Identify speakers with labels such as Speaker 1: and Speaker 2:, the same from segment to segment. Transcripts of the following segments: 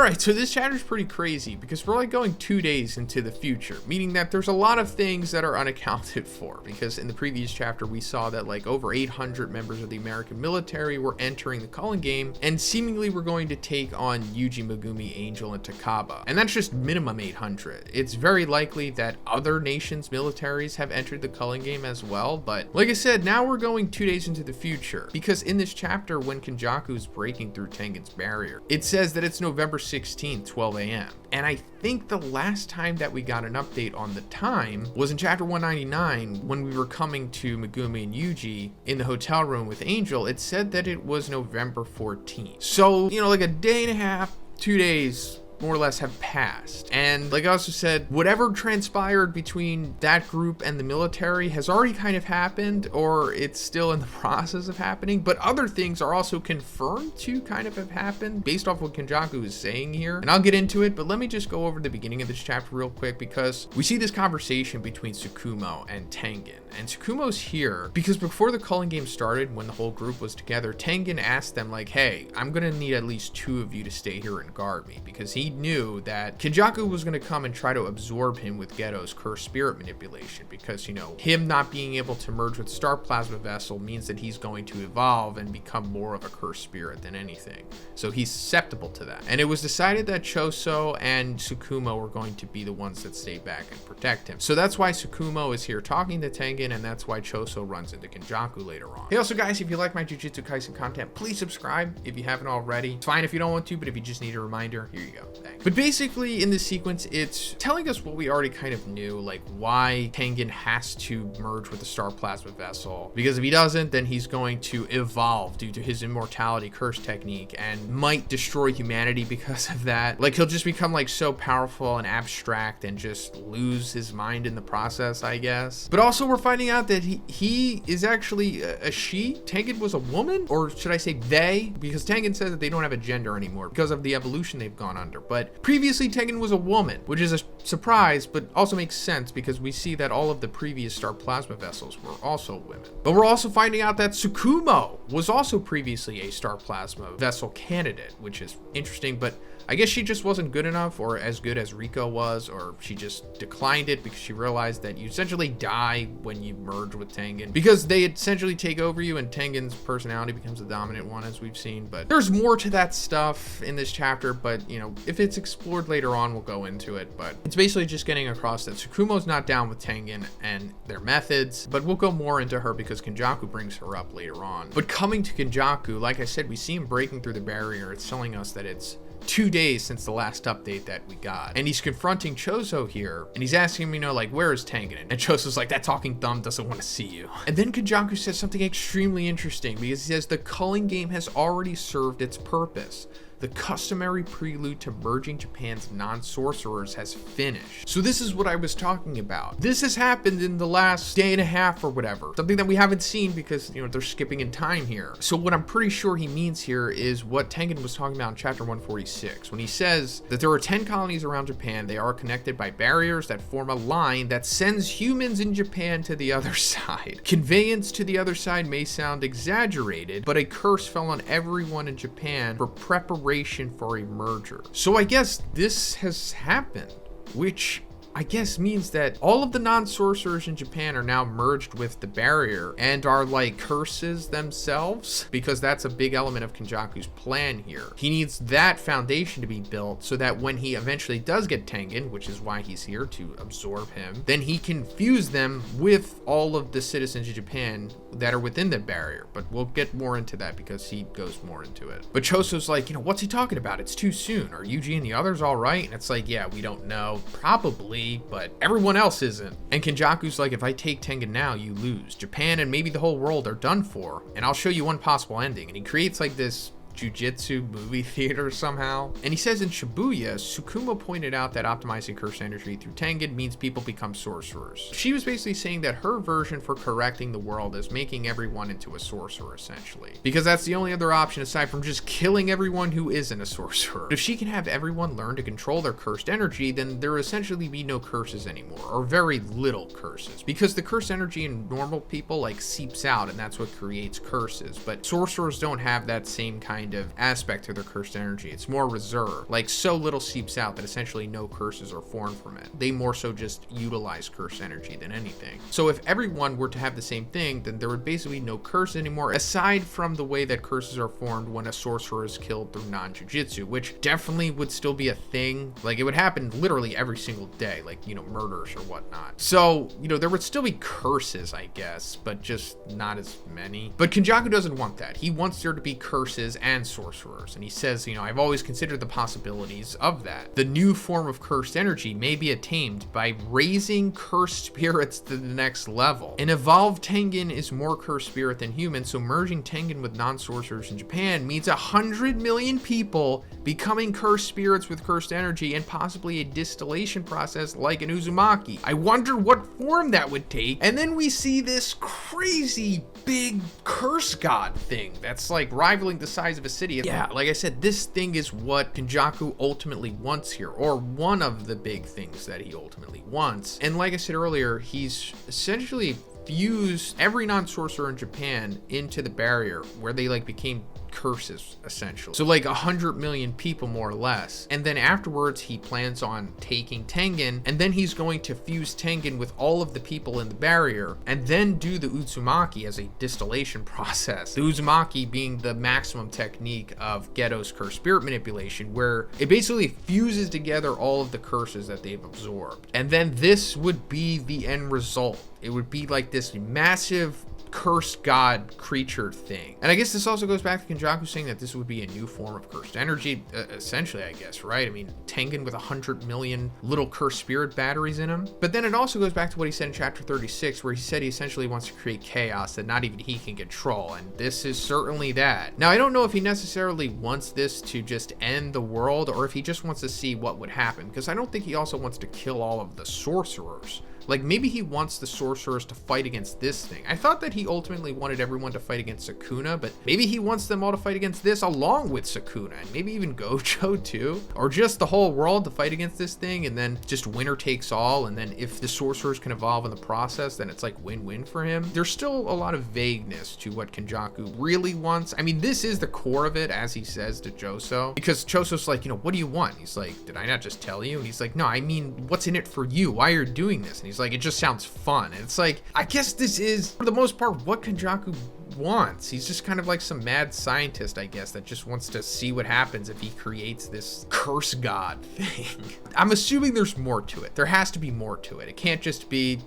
Speaker 1: Alright, so this chapter is pretty crazy because we're like going 2 days into the future, meaning that there's a lot of things that are unaccounted for, because in the previous chapter we saw that like over 800 members of the American military were entering the Culling game, and seemingly we're going to take on Yuji, Megumi, Angel, and Takaba. And that's just minimum 800. It's very likely that other nations' militaries have entered the Culling game as well, but like I said, now we're going 2 days into the future, because in this chapter when Kenjaku is breaking through Tengen's barrier, it says that it's November 16th, 12 a.m. And I think the last time that we got an update on the time was in chapter 199 when we were coming to Megumi and Yuji in the hotel room with Angel. It said that it was November 14th. So, you know, like a day and a half, 2 days more or less have passed. And like I also said, whatever transpired between that group and the military has already kind of happened, or it's still in the process of happening, but other things are also confirmed to kind of have happened based off what Kenjaku is saying here. And I'll get into it, but let me just go over the beginning of this chapter real quick, because we see this conversation between Tsukumo and Tengen. And Tsukumo's here because before the Culling game started, when the whole group was together, Tengen asked them like, hey, I'm gonna need at least 2 of you to stay here and guard me, because he knew that Kenjaku was going to come and try to absorb him with Geto's cursed spirit manipulation, because, you know, him not being able to merge with Star Plasma Vessel means that he's going to evolve and become more of a cursed spirit than anything. So he's susceptible to that. And it was decided that Choso and Tsukumo were going to be the ones that stay back and protect him. So that's why Tsukumo is here talking to Tengen, and that's why Choso runs into Kenjaku later on. Hey, also guys, if you like my Jujutsu Kaisen content, please subscribe if you haven't already. It's fine if you don't want to, but if you just need a reminder, here you go. Thanks. But basically in this sequence, it's telling us what we already kind of knew, like why Tengen has to merge with the Star Plasma Vessel, because if he doesn't, then he's going to evolve due to his immortality curse technique and might destroy humanity because of that. Like he'll just become like so powerful and abstract and just lose his mind in the process, I guess. But also we're finding out that he is actually a she. Tengen was a woman, or should I say they, because Tengen says that they don't have a gender anymore because of the evolution they've gone under. But previously Tengen was a woman, which is a surprise, but also makes sense because we see that all of the previous Star Plasma Vessels were also women. But we're also finding out that Tsukumo was also previously a Star Plasma Vessel candidate, which is interesting, but I guess she just wasn't good enough, or as good as Riko was, or she just declined it because she realized that you essentially die when you merge with Tengen, because they essentially take over you and Tengen's personality becomes the dominant one, as we've seen. But there's more to that stuff in this chapter, but you know, if it's explored later on, we'll go into it. But it's basically just getting across that Tsukumo's not down with Tengen and their methods, but we'll go more into her because Kenjaku brings her up later on. But coming to Kenjaku, like I said, we see him breaking through the barrier. It's telling us that it's 2 days since the last update that we got, and he's confronting Choso here, and he's asking him, you know, like, where is Tengen? And Choso's like, that talking thumb doesn't want to see you. And then Kenjaku says something extremely interesting, because he says the Culling game has already served its purpose. The customary prelude to merging Japan's non-sorcerers has finished. So this is what I was talking about. This has happened in the last day and a half or whatever. Something that we haven't seen because, you know, they're skipping in time here. So what I'm pretty sure he means here is what Tengen was talking about in chapter 146, when he says that there are 10 colonies around Japan. They are connected by barriers that form a line that sends humans in Japan to the other side. Conveyance to the other side may sound exaggerated, but a curse fell on everyone in Japan for preparation for a merger. So I guess this has happened, which I guess means that all of the non-sorcerers in Japan are now merged with the barrier and are like curses themselves, because that's a big element of Kenjaku's plan here. He needs that foundation to be built so that when he eventually does get Tengen, which is why he's here to absorb him, then he can fuse them with all of the citizens of Japan that are within the barrier. But we'll get more into that because he goes more into it. But Choso's like, you know, what's he talking about? It's too soon. Are Yuji and the others all right? And it's like, yeah, we don't know. Probably, but everyone else isn't. And Kenjaku's like, if I take Tengen now, you lose. Japan and maybe the whole world are done for, and I'll show you one possible ending. And he creates like this Jujutsu movie theater somehow. And he says in Shibuya, Tsukumo pointed out that optimizing curse energy through Tengen means people become sorcerers. She was basically saying that her version for correcting the world is making everyone into a sorcerer, essentially. Because that's the only other option aside from just killing everyone who isn't a sorcerer. If she can have everyone learn to control their cursed energy, then there will essentially be no curses anymore, or very little curses. Because the cursed energy in normal people like seeps out, and that's what creates curses. But sorcerers don't have that same kind kind of aspect to their cursed energy. It's more reserved, like so little seeps out that essentially no curses are formed from it. They more so just utilize cursed energy than anything. So if everyone were to have the same thing, then there would basically be no curse anymore, aside from the way that curses are formed when a sorcerer is killed through non-jujutsu, which definitely would still be a thing. Like it would happen literally every single day, like, you know, murders or whatnot. So, you know, there would still be curses, I guess, but just not as many. But Kenjaku doesn't want that. He wants there to be curses and sorcerers. And he says, you know, I've always considered the possibilities of that. The new form of cursed energy may be attained by raising cursed spirits to the next level. An evolved Tengen is more cursed spirit than human, so merging Tengen with non-sorcerers in Japan means 100 million people becoming cursed spirits with cursed energy, and possibly a distillation process like an Uzumaki. I wonder what form that would take. And then we see this crazy big curse god thing that's like rivaling the size of a city. Yeah, like I said, this thing is what Kenjaku ultimately wants here, or one of the big things that he ultimately wants. And like I said earlier, he's essentially fused every non-sorcerer in Japan into the barrier, where they like became curses essentially. So like 100 million people more or less. And then afterwards he plans on taking Tengen, and then he's going to fuse Tengen with all of the people in the barrier, and then do the Uzumaki as a distillation process. The Uzumaki being the maximum technique of Geto's cursed spirit manipulation, where it basically fuses together all of the curses that they've absorbed. And then this would be the end result. It would be like this massive cursed god creature thing. And I guess this also goes back to Kenjaku saying that this would be a new form of cursed energy, essentially, I guess, right? I mean, Tengen with 100 million little cursed spirit batteries in him. But then it also goes back to what he said in chapter 36, where he said he essentially wants to create chaos that not even he can control, and this is certainly that. Now, I don't know if he necessarily wants this to just end the world, or if he just wants to see what would happen, because I don't think he also wants to kill all of the sorcerers. Like, maybe he wants the sorcerers to fight against this thing. I thought that he ultimately wanted everyone to fight against Sukuna, but maybe he wants them all to fight against this along with Sukuna, and maybe even Gojo too, or just the whole world to fight against this thing, and then just winner takes all, and then if the sorcerers can evolve in the process, then it's like win-win for him. There's still a lot of vagueness to what Kenjaku really wants. I mean, this is the core of it, as he says to Choso, because Choso's like, you know, what do you want? He's like, did I not just tell you? And he's like, no, I mean, what's in it for you? Why are you doing this? And he's like, it just sounds fun. And it's like, I guess this is, for the most part, what Kenjaku wants. He's just kind of like some mad scientist, I guess, that just wants to see what happens if he creates this curse god thing. I'm assuming there's more to it. There has to be more to it. It can't just be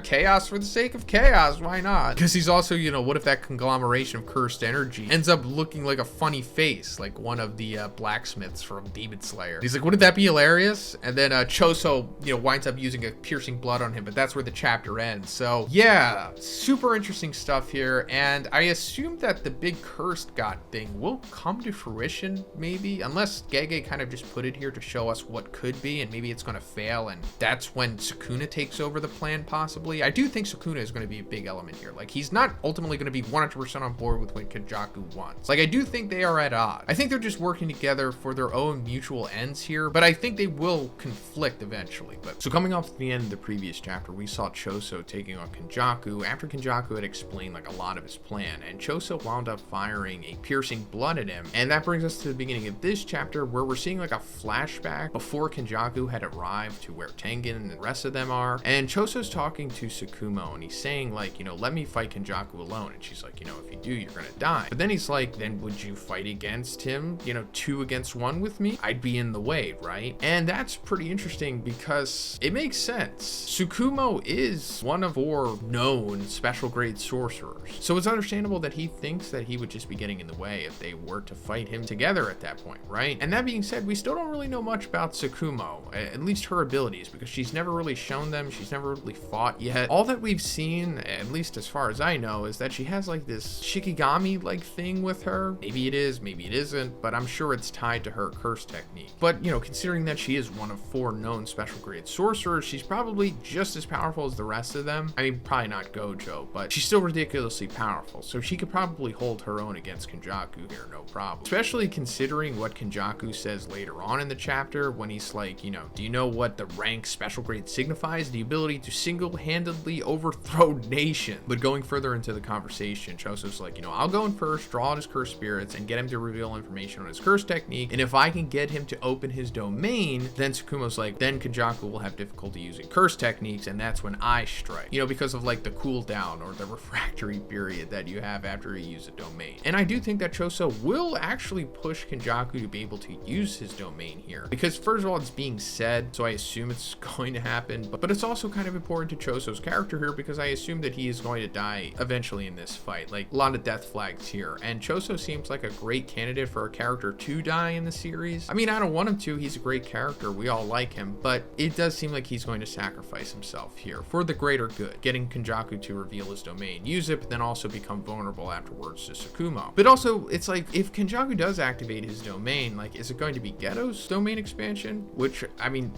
Speaker 1: chaos for the sake of chaos. Why not? Because he's also, you know, what if that conglomeration of cursed energy ends up looking like a funny face, like one of the blacksmiths from Demon Slayer? He's like, wouldn't that be hilarious? And then Choso, you know, winds up using a piercing blood on him, but that's where the chapter ends. So yeah, super interesting stuff here. And I assume that the big cursed god thing will come to fruition, maybe, unless Gege kind of just put it here to show us what could be, and maybe it's going to fail, and that's when Sukuna takes over the plan, possibly. I do think Sukuna is going to be a big element here. Like, he's not ultimately going to be 100% on board with what Kenjaku wants. Like, I do think they are at odds. I think they're just working together for their own mutual ends here, but I think they will conflict eventually. But so coming off the end of the previous chapter, we saw Choso taking on Kenjaku after Kenjaku had explained like a lot of his plan, and Choso wound up firing a piercing blood at him. And that brings us to the beginning of this chapter, where we're seeing like a flashback before Kenjaku had arrived to where Tengen and the rest of them are. And Choso's talking to Tsukumo, and he's saying like, you know, let me fight Kenjaku alone. And she's like, you know, if you do, you're gonna die. But then he's like, then would you fight against him, you know, 2 against 1 with me? I'd be in the way, right? And that's pretty interesting because it makes sense. Tsukumo is one of 4 known special grade sorcerers, so it's understandable that he thinks that he would just be getting in the way if they were to fight him together at that point, right? And that being said, we still don't really know much about Tsukumo, at least her abilities, because she's never really shown them. She's never really fought yet. All that we've seen, at least as far as I know, is that she has like this Shikigami-like thing with her. Maybe it is, maybe it isn't, but I'm sure it's tied to her curse technique. But, you know, considering that she is one of 4 known special grade sorcerers, she's probably just as powerful as the rest of them. I mean, probably not Gojo, but she's still ridiculously powerful. vessel, so she could probably hold her own against Kenjaku here, no problem. Especially considering what Kenjaku says later on in the chapter when he's like, you know, do you know what the rank special grade signifies? The ability to single-handedly overthrow nations. But going further into the conversation, Choso's like, you know, I'll go in first, draw out his cursed spirits, and get him to reveal information on his curse technique, and if I can get him to open his domain, then Tsukumo's like, then Kenjaku will have difficulty using curse techniques, and that's when I strike. You know, because of like the cooldown or the refractory period that you have after you use a domain. And I do think that Choso will actually push Kenjaku to be able to use his domain here, because first of all, it's being said, so I assume it's going to happen, but it's also kind of important to Choso's character here, because I assume that he is going to die eventually in this fight. Like, a lot of death flags here, and Choso seems like a great candidate for a character to die in the series. I mean, I don't want him to, he's a great character, we all like him, but it does seem like he's going to sacrifice himself here for the greater good, getting Kenjaku to reveal his domain, use it, but then also become vulnerable afterwards to Tsukumo. But also, it's like, if Kenjaku does activate his domain, like, is it going to be Geto's domain expansion? Which, I mean,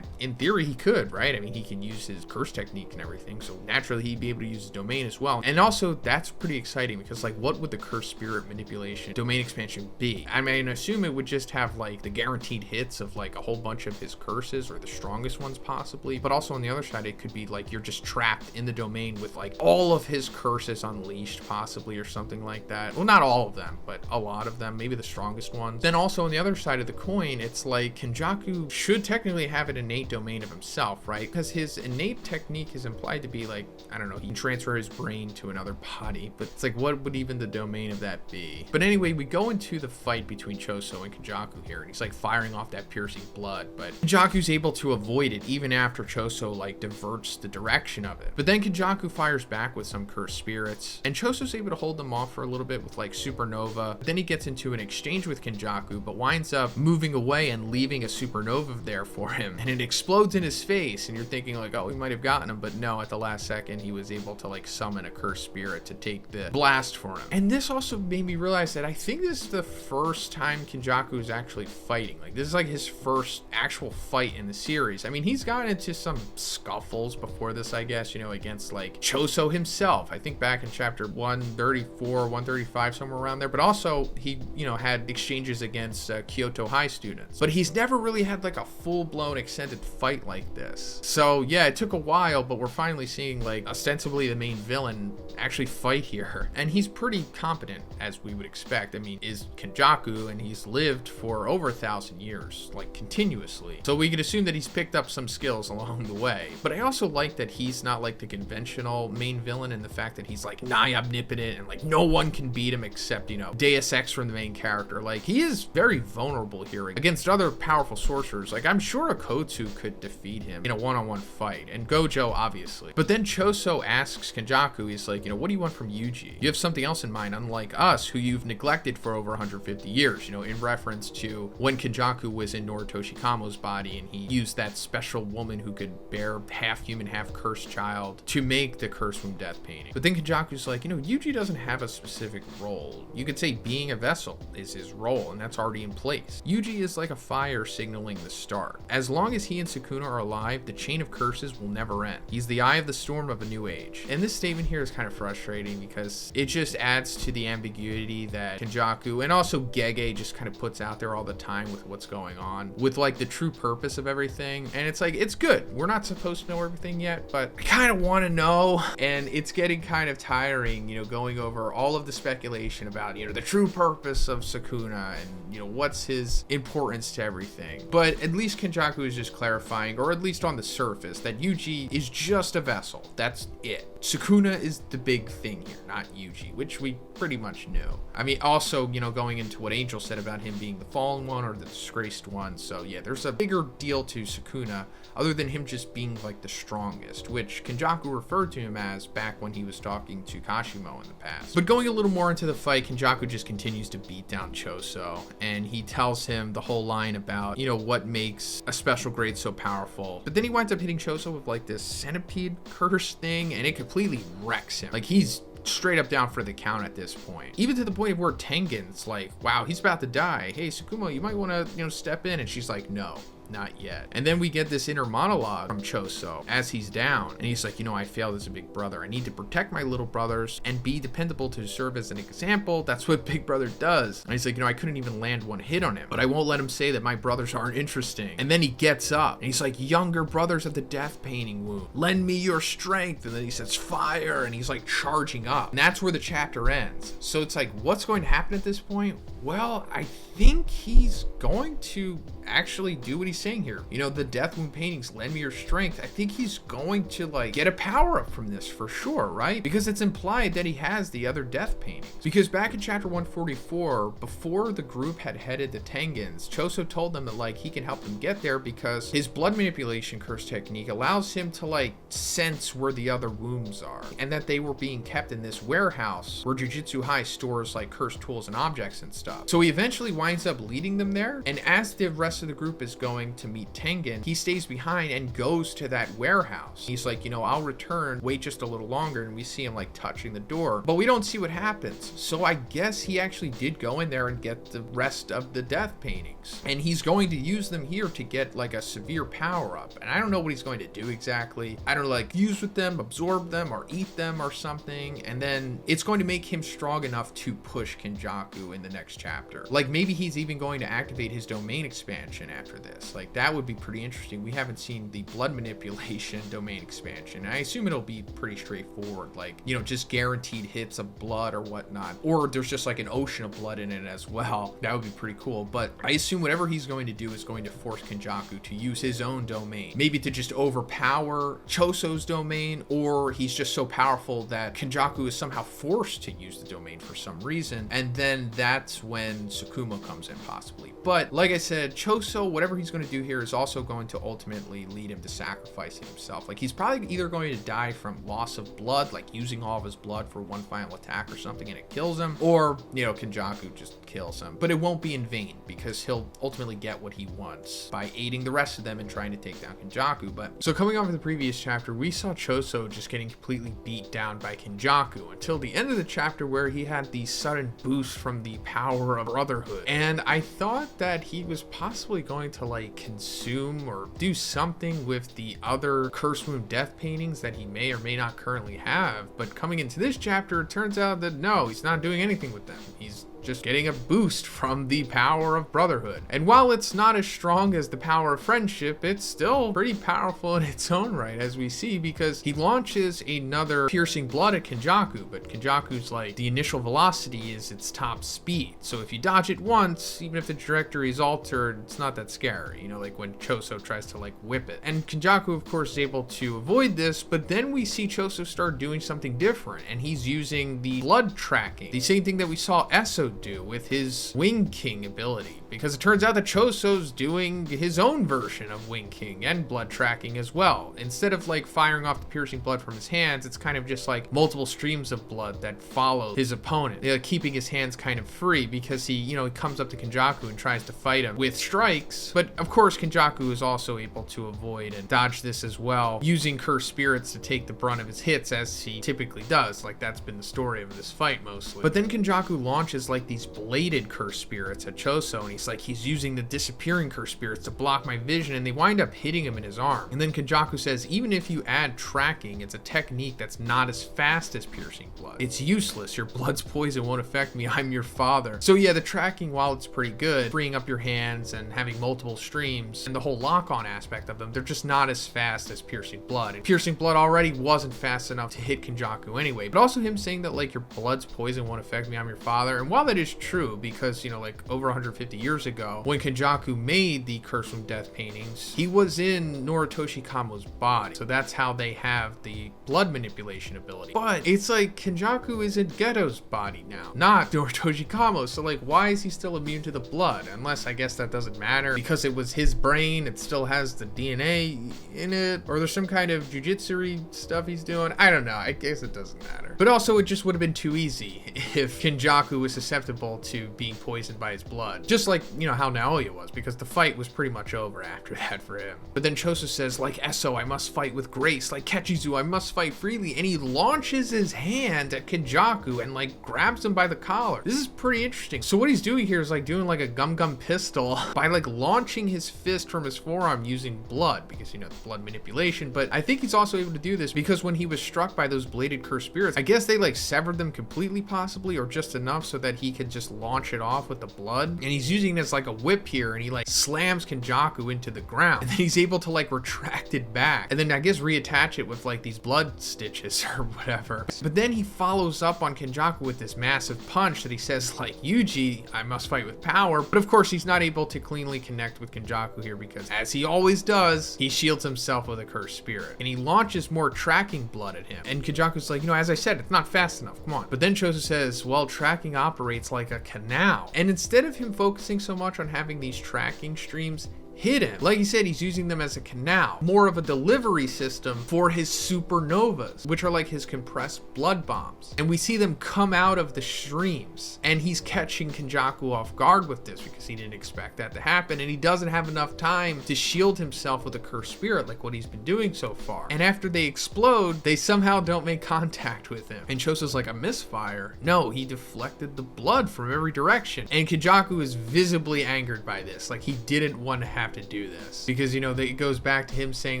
Speaker 1: in theory he could, right? I mean, he can use his curse technique and everything, so naturally he'd be able to use his domain as well. And also, that's pretty exciting, because like, what would the curse spirit manipulation domain expansion be? I mean, I assume it would just have like the guaranteed hits of like a whole bunch of his curses, or the strongest ones possibly, but also on the other side, it could be like you're just trapped in the domain with like all of his curses unleashed possibly, or something like that. Well, not all of them, but a lot of them, maybe the strongest ones. Then also on the other side of the coin, it's like Kenjaku should technically have an innate domain of himself, right? Because his innate technique is implied to be like, I don't know, he can transfer his brain to another body, but it's like, what would even the domain of that be? But anyway, we go into the fight between Choso and Kenjaku here, and he's like firing off that piercing blood, but Kenjaku's able to avoid it even after Choso like diverts the direction of it. But then Kenjaku fires back with some cursed spirits, and Choso's able to hold them off for a little bit with like supernova. But then he gets into an exchange with Kenjaku, but winds up moving away and leaving a supernova there for him, and it explodes in his face, and you're thinking like, oh, we might have gotten him, but no, at the last second he was able to like summon a cursed spirit to take the blast for him. And this also made me realize that I think this is the first time Kenjaku is actually fighting. Like, this is like his first actual fight in the series. I mean, he's gotten into some scuffles before this, I guess, you know, against like Choso himself. I think back in chapter 134, 135, somewhere around there. But also he, you know, had exchanges against Kyoto High students. But he's never really had like a full-blown extended fight like this. So yeah, it took a while, but we're finally seeing like ostensibly the main villain actually fight here. And he's pretty competent, as we would expect. I mean, is Kenjaku, and he's lived for over 1,000 years, like continuously. So we could assume that he's picked up some skills along the way. But I also like that he's not like the conventional main villain, in the fact that he's like nigh omnipotent and like no one can beat him except, you know, Deus Ex from the main character. Like, he is very vulnerable here against other powerful sorcerers. Like, I'm sure Akotsu could defeat him in a one-on-one fight, and Gojo obviously. But then Choso asks Kenjaku, he's like, you know, what do you want from Yuji? You have something else in mind, unlike us, who you've neglected for over 150 years, you know, in reference to when Kenjaku was in Noritoshi Kamo's body, and he used that special woman who could bear half human, half cursed child to make the Curse Room Death painting. But then Kenjaku's like, you know, Yuji doesn't have a specific role. You could say being a vessel is his role, and that's already in place. Yuji is like a fire signaling the start. As long as he and Sukuna are alive, the chain of curses will never end. He's the eye of the storm of a new age. And this statement here is kind of frustrating, because it just adds to the ambiguity that Kenjaku and also Gege just kind of puts out there all the time with what's going on, with like the true purpose of everything. And it's like, it's good. We're not supposed to know everything yet, but I kind of want to know. And it's getting kind of tiring, you know, going over all of the speculation about, you know, the true purpose of Sukuna, and, you know, what's his importance to everything. But at least Kenjaku is just clarifying, or at least on the surface, that Yuji is just a vessel. That's it. Sukuna is the big thing here, not Yuji, which we pretty much knew. I mean, also, you know, going into what Angel said about him being the fallen one or the disgraced one. So yeah, there's a bigger deal to Sukuna, other than him just being like the strongest, which Kenjaku referred to him as back when he was talking to Kashimo in the past. But going a little more into the fight, Kenjaku just continues to beat down Choso, and he tells him the whole line about, you know, what makes a special grade so powerful. But then he winds up hitting Choso with like this centipede curse thing, and it completely wrecks him. Like, he's straight up down for the count at this point, even to the point where Tengen's like, wow, he's about to die, hey Tsukumo, you might want to, you know, step in. And she's like, no, not yet. And then we get this inner monologue from Choso as he's down, and he's like, I failed as a big brother. I need to protect my little brothers and be dependable to serve as an example. That's what Big Brother does. And he's like, I couldn't even land one hit on him, but I won't let him say that my brothers aren't interesting. And then he gets up and he's like, younger brothers of the death painting wound, lend me your strength. And then he says, fire, and he's like charging up. And that's where the chapter ends. So it's like, what's going to happen at this point? Well, I think he's going to actually do what he's saying here. The death wound paintings, lend me your strength. I think he's going to like get a power up from this for sure, right? Because it's implied that he has the other death paintings. Because back in chapter 144, before the group had headed to Tengen's, Choso told them that like he can help them get there because his blood manipulation curse technique allows him to like sense where the other wounds are, and that they were being kept in this warehouse where Jujutsu High stores like cursed tools and objects and stuff. So he eventually winds up leading them there, and as the rest of the group is going to meet Tengen, he stays behind and goes to that warehouse. He's like, I'll return, wait just a little longer, and we see him like touching the door, but we don't see what happens. So I guess he actually did go in there and get the rest of the death paintings, and he's going to use them here to get like a severe power up. And I don't know what he's going to do exactly. I don't know, like use with them, absorb them, or eat them or something, and then it's going to make him strong enough to push Kenjaku in the next chapter. Like maybe he's even going to activate his domain expansion after this. Like that would be pretty interesting. We haven't seen the blood manipulation domain expansion. I assume it'll be pretty straightforward, like just guaranteed hits of blood or whatnot, or there's just like an ocean of blood in it as well. That would be pretty cool. But I assume whatever he's going to do is going to force Kenjaku to use his own domain, maybe to just overpower Choso's domain, or he's just so powerful that Kenjaku is somehow forced to use the domain for some reason, and then that's when TSUKUMO comes in possibly. But like I said, Choso, whatever he's going to do here is also going to ultimately lead him to sacrificing himself. Like he's probably either going to die from loss of blood, like using all of his blood for one final attack or something and it kills him, or Kenjaku just kills him. But it won't be in vain because he'll ultimately get what he wants by aiding the rest of them in trying to take down Kenjaku. But so coming off of the previous chapter, we saw Choso just getting completely beat down by Kenjaku until the end of the chapter where he had the sudden boost from the power of brotherhood. And I thought that he was possibly going to like consume or do something with the other curse wound death paintings that he may or may not currently have. But coming into this chapter, it turns out that no, he's not doing anything with them. He's just getting a boost from the power of brotherhood. And while it's not as strong as the power of friendship, it's still pretty powerful in its own right, as we see, because he launches another piercing blood at Kenjaku, but Kenjaku's like, the initial velocity is its top speed. So if you dodge it once, even if the trajectory is altered, it's not that scary, like when Choso tries to like whip it. And Kenjaku, of course, is able to avoid this, but then we see Choso start doing something different, and he's using the blood tracking, the same thing that we saw Eso do with his Wing King ability, because it turns out that Choso's doing his own version of Wing King and blood tracking as well. Instead of like firing off the piercing blood from his hands, it's kind of just like multiple streams of blood that follow his opponent, keeping his hands kind of free, because he comes up to Kenjaku and tries to fight him with strikes. But of course Kenjaku is also able to avoid and dodge this as well, using cursed spirits to take the brunt of his hits, as he typically does. Like that's been the story of this fight mostly. But then Kenjaku launches like these bladed cursed spirits at Choso, and he's using the disappearing cursed spirits to block my vision, and they wind up hitting him in his arm. And then Kenjaku says, even if you add tracking, it's a technique that's not as fast as piercing blood. It's useless. Your blood's poison won't affect me. I'm your father. So yeah, the tracking, while it's pretty good, freeing up your hands and having multiple streams and the whole lock-on aspect of them, they're just not as fast as piercing blood. And piercing blood already wasn't fast enough to hit Kenjaku anyway. But also him saying that like your blood's poison won't affect me, I'm your father. And while that is true, because like over 150 years ago when Kenjaku made the Curse from Death paintings, he was in Noritoshi Kamo's body, so that's how they have the blood manipulation ability. But it's like Kenjaku is in Geto's body now, not Noritoshi Kamo, so like why is he still immune to the blood? Unless I guess that doesn't matter because it was his brain, it still has the DNA in it, or there's some kind of jujitsu stuff he's doing. I don't know, I guess it doesn't matter. matter. But also, it just would have been too easy if Kenjaku was susceptible to being poisoned by his blood. Just like, you know, how Naoya was, because the fight was pretty much over after that for him. But then Choso says, like Esso, I must fight with grace. Like Kechizu, I must fight freely. And he launches his hand at Kenjaku and like grabs him by the collar. This is pretty interesting. So what he's doing here is like doing like a gum pistol by like launching his fist from his forearm using blood, because, you know, the blood manipulation. But I think he's also able to do this because when he was struck by those bladed cursed spirits, I guess they like severed them completely possibly, or just enough so that he could just launch it off with the blood. And he's using this like a whip here, and he like slams Kenjaku into the ground, and then he's able to like retract it back and then I guess reattach it with like these blood stitches or whatever. But then he follows up on Kenjaku with this massive punch that he says like, Yuji, I must fight with power. But of course he's not able to cleanly connect with Kenjaku here because, as he always does, he shields himself with a cursed spirit, and he launches more tracking blood at him. And Kenjaku's like, you know, as I said, it's not fast enough, come on. But then Choso says, well, tracking operates like a canal. And instead of him focusing so much on having these tracking streams hit him, like he said, he's using them as a canal, more of a delivery system for his supernovas, which are like his compressed blood bombs. And we see them come out of the streams, and he's catching Kenjaku off guard with this because he didn't expect that to happen, and he doesn't have enough time to shield himself with a cursed spirit like what he's been doing so far. And after they explode, they somehow don't make contact with him. And Choso's like, a misfire? No, he deflected the blood from every direction. And Kenjaku is visibly angered by this, like he didn't want to have to do this, because, you know, it goes back to him saying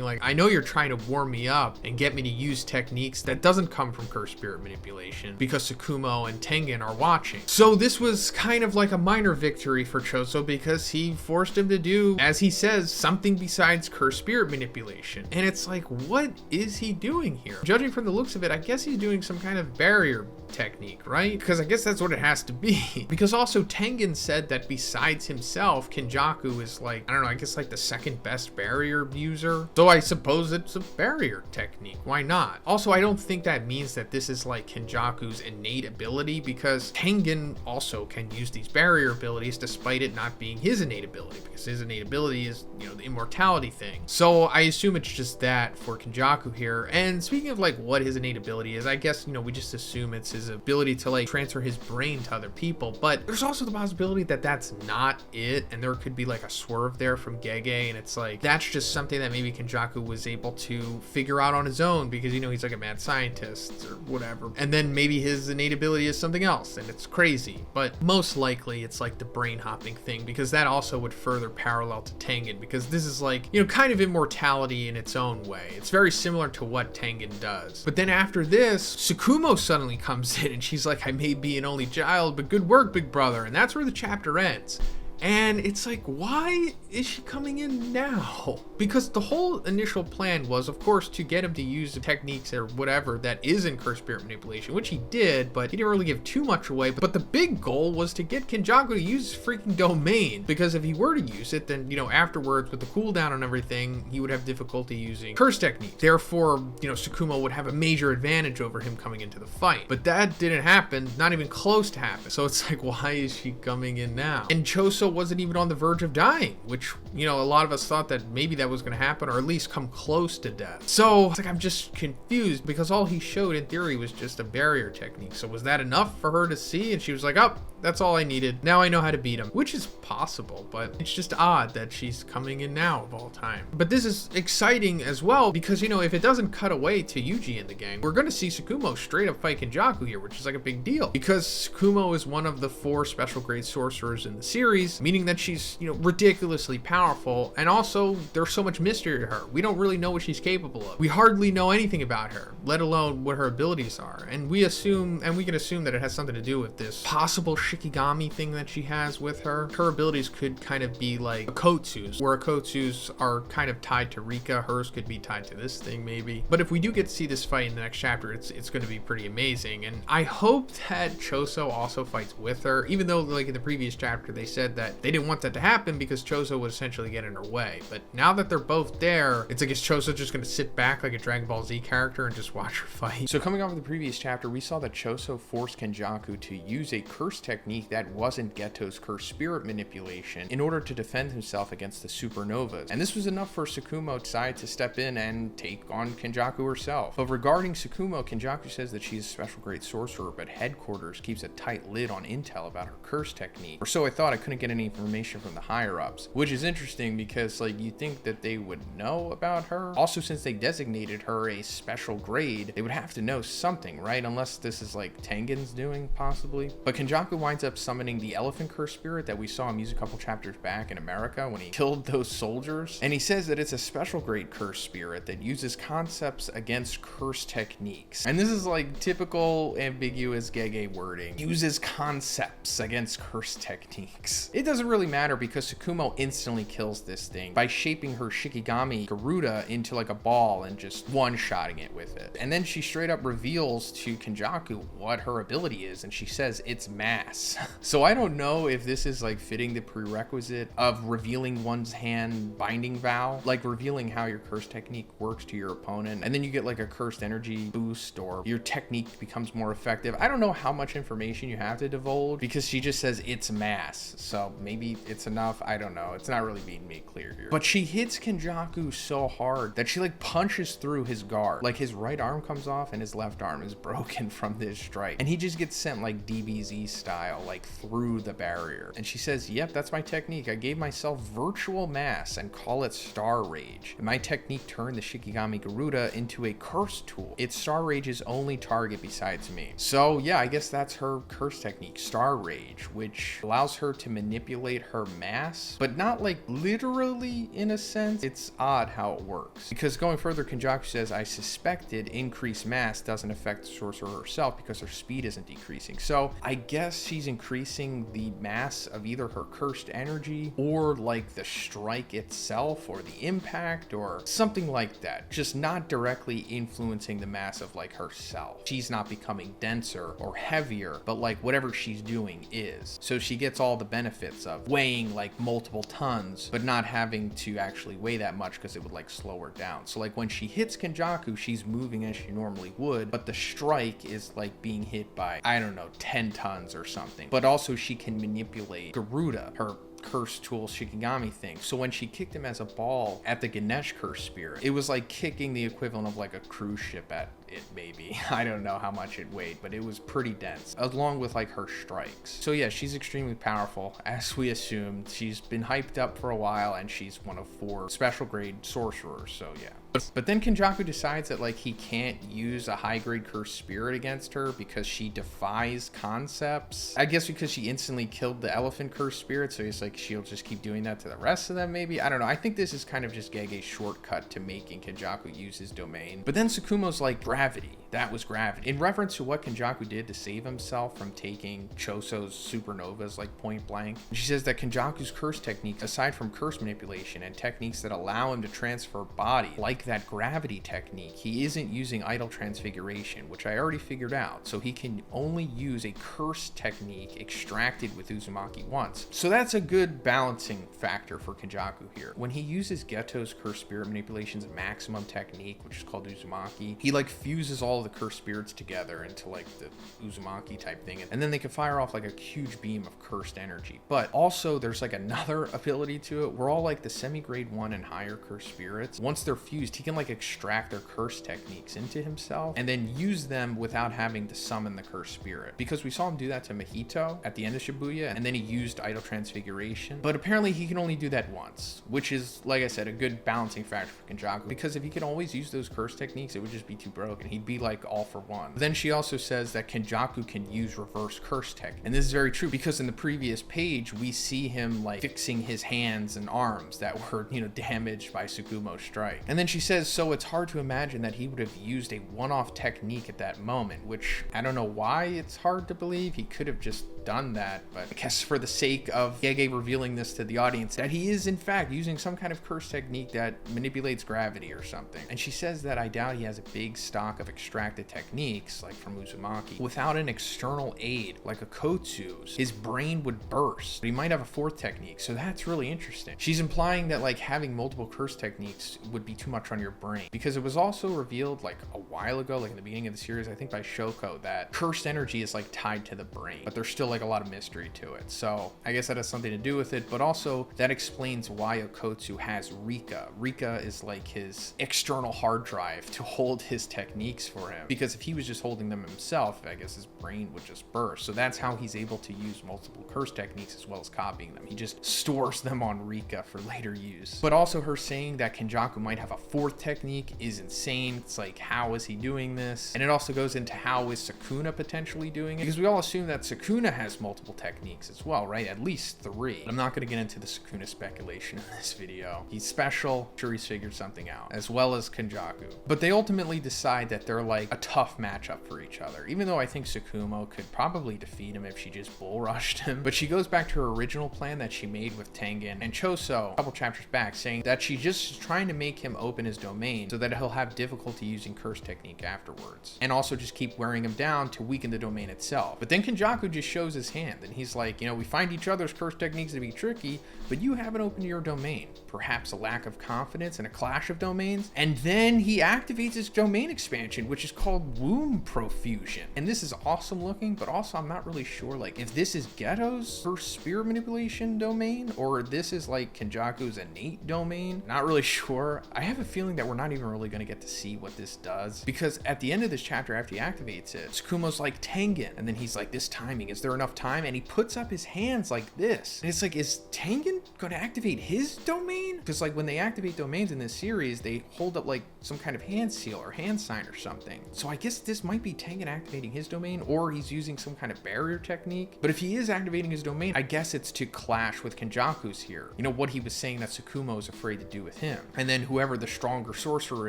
Speaker 1: like, I know you're trying to warm me up and get me to use techniques that doesn't come from cursed spirit manipulation, because Tsukumo and Tengen are watching. So this was kind of like a minor victory for Choso, because he forced him to do, as he says, something besides cursed spirit manipulation. And it's like, what is he doing here? Judging from the looks of it, I guess he's doing some kind of barrier technique, right? Because I guess that's what it has to be. Because also Tengen said that besides himself, Kenjaku is like, I don't know, I guess like the second best barrier user. So I suppose it's a barrier technique. Why not? Also, I don't think that means that this is like Kenjaku's innate ability, because Tengen also can use these barrier abilities despite it not being his innate ability, because his innate ability is, you know, the immortality thing. So I assume it's just that for Kenjaku here. And speaking of like what his innate ability is, I guess, you know, we just assume it's his ability to like transfer his brain to other people, but there's also the possibility that that's not it, and there could be like a swerve there from Gege, and it's like, that's just something that maybe Kenjaku was able to figure out on his own, because, you know, he's like a mad scientist or whatever, and then maybe his innate ability is something else and it's crazy. But most likely it's like the brain hopping thing, because that also would further parallel to Tengen, because this is like, you know, kind of immortality in its own way. It's very similar to what Tengen does. But then after this, Tsukumo suddenly comes in and she's like, I may be an only child, but good work, big brother. And that's where the chapter ends. And it's like, why is she coming in now? Because the whole initial plan was, of course, to get him to use the techniques or whatever that is in cursed spirit manipulation, which he did, but he didn't really give too much away. But the big goal was to get Kenjaku to use his freaking domain, because if he were to use it, then, you know, afterwards with the cooldown and everything, he would have difficulty using curse techniques. Therefore, you know, Tsukumo would have a major advantage over him coming into the fight. But that didn't happen, not even close to happen. So it's like, why is she coming in now? And Choso wasn't even on the verge of dying, which, you know, a lot of us thought that maybe that was going to happen, or at least come close to death. So it's like, I'm just confused, because all he showed in theory was just a barrier technique. So was that enough for her to see? And she was like, oh, that's all I needed. Now I know how to beat him, which is possible, but it's just odd that she's coming in now of all time. But this is exciting as well, because, you know, if it doesn't cut away to Yuji and the gang, we're going to see Tsukumo straight up fight Kenjaku here, which is like a big deal, because Tsukumo is one of the 4 special grade sorcerers in the series, meaning that she's, you know, ridiculously powerful. And also there's so much mystery to her. We don't really know what she's capable of. We hardly know anything about her, let alone what her abilities are. And we can assume that it has something to do with this possible Shikigami thing that she has with her. Her abilities could kind of be like Akotsu's, where Akotsu's are kind of tied to Rika. Hers could be tied to this thing maybe. But if we do get to see this fight in the next chapter, it's going to be pretty amazing. And I hope that Choso also fights with her, even though like in the previous chapter they said that they didn't want that to happen because Choso would essentially get in her way. But now that they're both there, it's like, is Choso just going to sit back like a Dragon Ball Z character and just watch her fight?
Speaker 2: So coming off of the previous chapter, we saw that Choso forced Kenjaku to use a curse technique
Speaker 1: technique that wasn't Geto's cursed spirit manipulation in order to defend himself against the supernovas. And this was enough for Tsukumo to decide to step in and take on Kenjaku herself. But regarding Tsukumo, Kenjaku says that she's a special grade sorcerer, but headquarters keeps a tight lid on intel about her curse technique. Or so I thought. I couldn't get any information from the higher ups, which is interesting because like you think that they would know about her. Also, since they designated her a special grade, they would have to know something, right? Unless this is like Tengen's doing, possibly. But Kenjaku winds up summoning the elephant curse spirit that we saw him use a couple chapters back in America when he killed those soldiers. And he says that it's a special grade curse spirit that uses concepts against curse techniques. And this is like typical ambiguous Gege wording. Uses concepts against curse techniques. It doesn't really matter because Tsukumo instantly kills this thing by shaping her Shikigami Garuda into like a ball and just one-shotting it with it. And then she straight up reveals to Kenjaku what her ability is, and she says it's mass. So I don't know if this is like fitting the prerequisite of revealing one's hand binding vow, like revealing how your curse technique works to your opponent, and then you get like a cursed energy boost or your technique becomes more effective. I don't know how much information you have to divulge because she just says it's mass. So maybe it's enough. I don't know. It's not really being made clear here. But she hits Kenjaku so hard that she like punches through his guard. Like his right arm comes off and his left arm is broken from this strike. And he just gets sent like DBZ style, like through the barrier. And she says, yep, that's my technique. I gave myself virtual mass and call it Star Rage. And my technique turned the Shikigami Garuda into a curse tool. It's Star Rage's only target besides me. So yeah, I guess that's her curse technique, Star Rage, which allows her to manipulate her mass, but not like literally in a sense. It's odd how it works. Because going further, Kenjaku says, I suspected increased mass doesn't affect the sorcerer herself because her speed isn't decreasing. So I guess she's increasing the mass of either her cursed energy or like the strike itself or the impact or something like that. Just not directly influencing the mass of like herself. She's not becoming denser or heavier, but like whatever she's doing is. So she gets all the benefits of weighing like multiple tons, but not having to actually weigh that much because it would like slow her down. So like when she hits Kenjaku, she's moving as she normally would, but the strike is like being hit by, I don't know, 10 tons or something. But also she can manipulate Garuda, her curse tool Shikigami thing. So when she kicked him as a ball at the Ganesh curse spirit, it was like kicking the equivalent of like a cruise ship at it, maybe. I don't know how much it weighed, but it was pretty dense, along with like her strikes. So yeah, she's extremely powerful, as we assumed. She's been hyped up for a while, and she's one of 4 special grade sorcerers, so yeah. But then Kenjaku decides that like he can't use a high grade cursed spirit against her because she defies concepts. I guess because she instantly killed the elephant cursed spirit, so he's like, she'll just keep doing that to the rest of them, maybe? I don't know. I think this is kind of just Gege's shortcut to making Kenjaku use his domain. But then Tsukumo's like, gravity. That was gravity. In reference to what Kenjaku did to save himself from taking Choso's supernovas like point blank. She says that Kenjaku's curse techniques, aside from curse manipulation and techniques that allow him to transfer body, like that gravity technique, he isn't using idle transfiguration, which I already figured out. So he can only use a curse technique extracted with Uzumaki once. So that's a good balancing factor for Kenjaku here. When he uses Geto's curse spirit manipulation's maximum technique, which is called Uzumaki, he like fuses all the cursed spirits together into like the Uzumaki type thing, and then they can fire off like a huge beam of cursed energy. But also there's like another ability to it where all like the semi-grade 1 and higher cursed spirits, once they're fused, he can like extract their curse techniques into himself and then use them without having to summon the cursed spirit, because we saw him do that to Mahito at the end of Shibuya, and then he used idle transfiguration. But apparently he can only do that once, which is, like I said, a good balancing factor for Kenjaku, because if he could always use those curse techniques, it would just be too broken. He'd be like all for one. But then she also says that Kenjaku can use reverse curse tech, and this is very true because in the previous page we see him like fixing his hands and arms that were, you know, damaged by Tsukumo's strike. And then she says, so it's hard to imagine that he would have used a one-off technique at that moment, which I don't know why it's hard to believe. He could have just done that, but I guess for the sake of Gege revealing this to the audience, that he is in fact using some kind of curse technique that manipulates gravity or something. And she says that I doubt he has a big stock of extracted techniques like from Uzumaki. Without an external aid like a Kotsu's, his brain would burst, but he might have a 4th technique. So that's really interesting. She's implying that like having multiple curse techniques would be too much on your brain, because it was also revealed like a while ago, like in the beginning of the series, I think by Shoko, that cursed energy is like tied to the brain, but there's still like a lot of mystery to it. So I guess that has something to do with it, but also that explains why Okotsu has Rika. Rika is like his external hard drive to hold his techniques for him, because if he was just holding them himself, I guess his brain would just burst. So that's how he's able to use multiple curse techniques as well as copying them. He just stores them on Rika for later use. But also her saying that Kenjaku might have a fourth technique is insane. It's like, how is he doing this? And it also goes into how is Sukuna potentially doing it, because we all assume that Sukuna has multiple techniques as well, right? At least 3. I'm not going to get into the Sukuna speculation in this video. He's special. I'm sure he's figured something out, as well as Kenjaku. But they ultimately decide that they're like a tough matchup for each other, even though I think Tsukumo could probably defeat him if she just bull rushed him. But she goes back to her original plan that she made with Tengen and Choso a couple chapters back, saying that she's just trying to make him open his domain so that he'll have difficulty using curse technique afterwards, and also just keep wearing him down to weaken the domain itself. But then Kenjaku just shows his hand, and he's like, you know, we find each other's curse techniques to be tricky, but you haven't opened your domain. Perhaps a lack of confidence and a clash of domains. And then he activates his domain expansion, which is called Womb Profusion. And this is awesome looking, but also I'm not really sure like if this is Geto's first spirit manipulation domain, or this is like Kenjaku's innate domain. Not really sure. I have a feeling that we're not even really going to get to see what this does, because at the end of this chapter, after he activates it, Tsukumo's like, Tengen, and then he's like, this timing, is there enough time? And he puts up his hands like this, and it's like, is Tengen going to activate his domain? Because like when they activate domains in this series, they hold up like some kind of hand seal or hand sign or something. So I guess this might be Tengen activating his domain, or he's using some kind of barrier technique. But if he is activating his domain, I guess it's to clash with Kenjaku's here. You know, what he was saying that Tsukumo is afraid to do with him. And then whoever the stronger sorcerer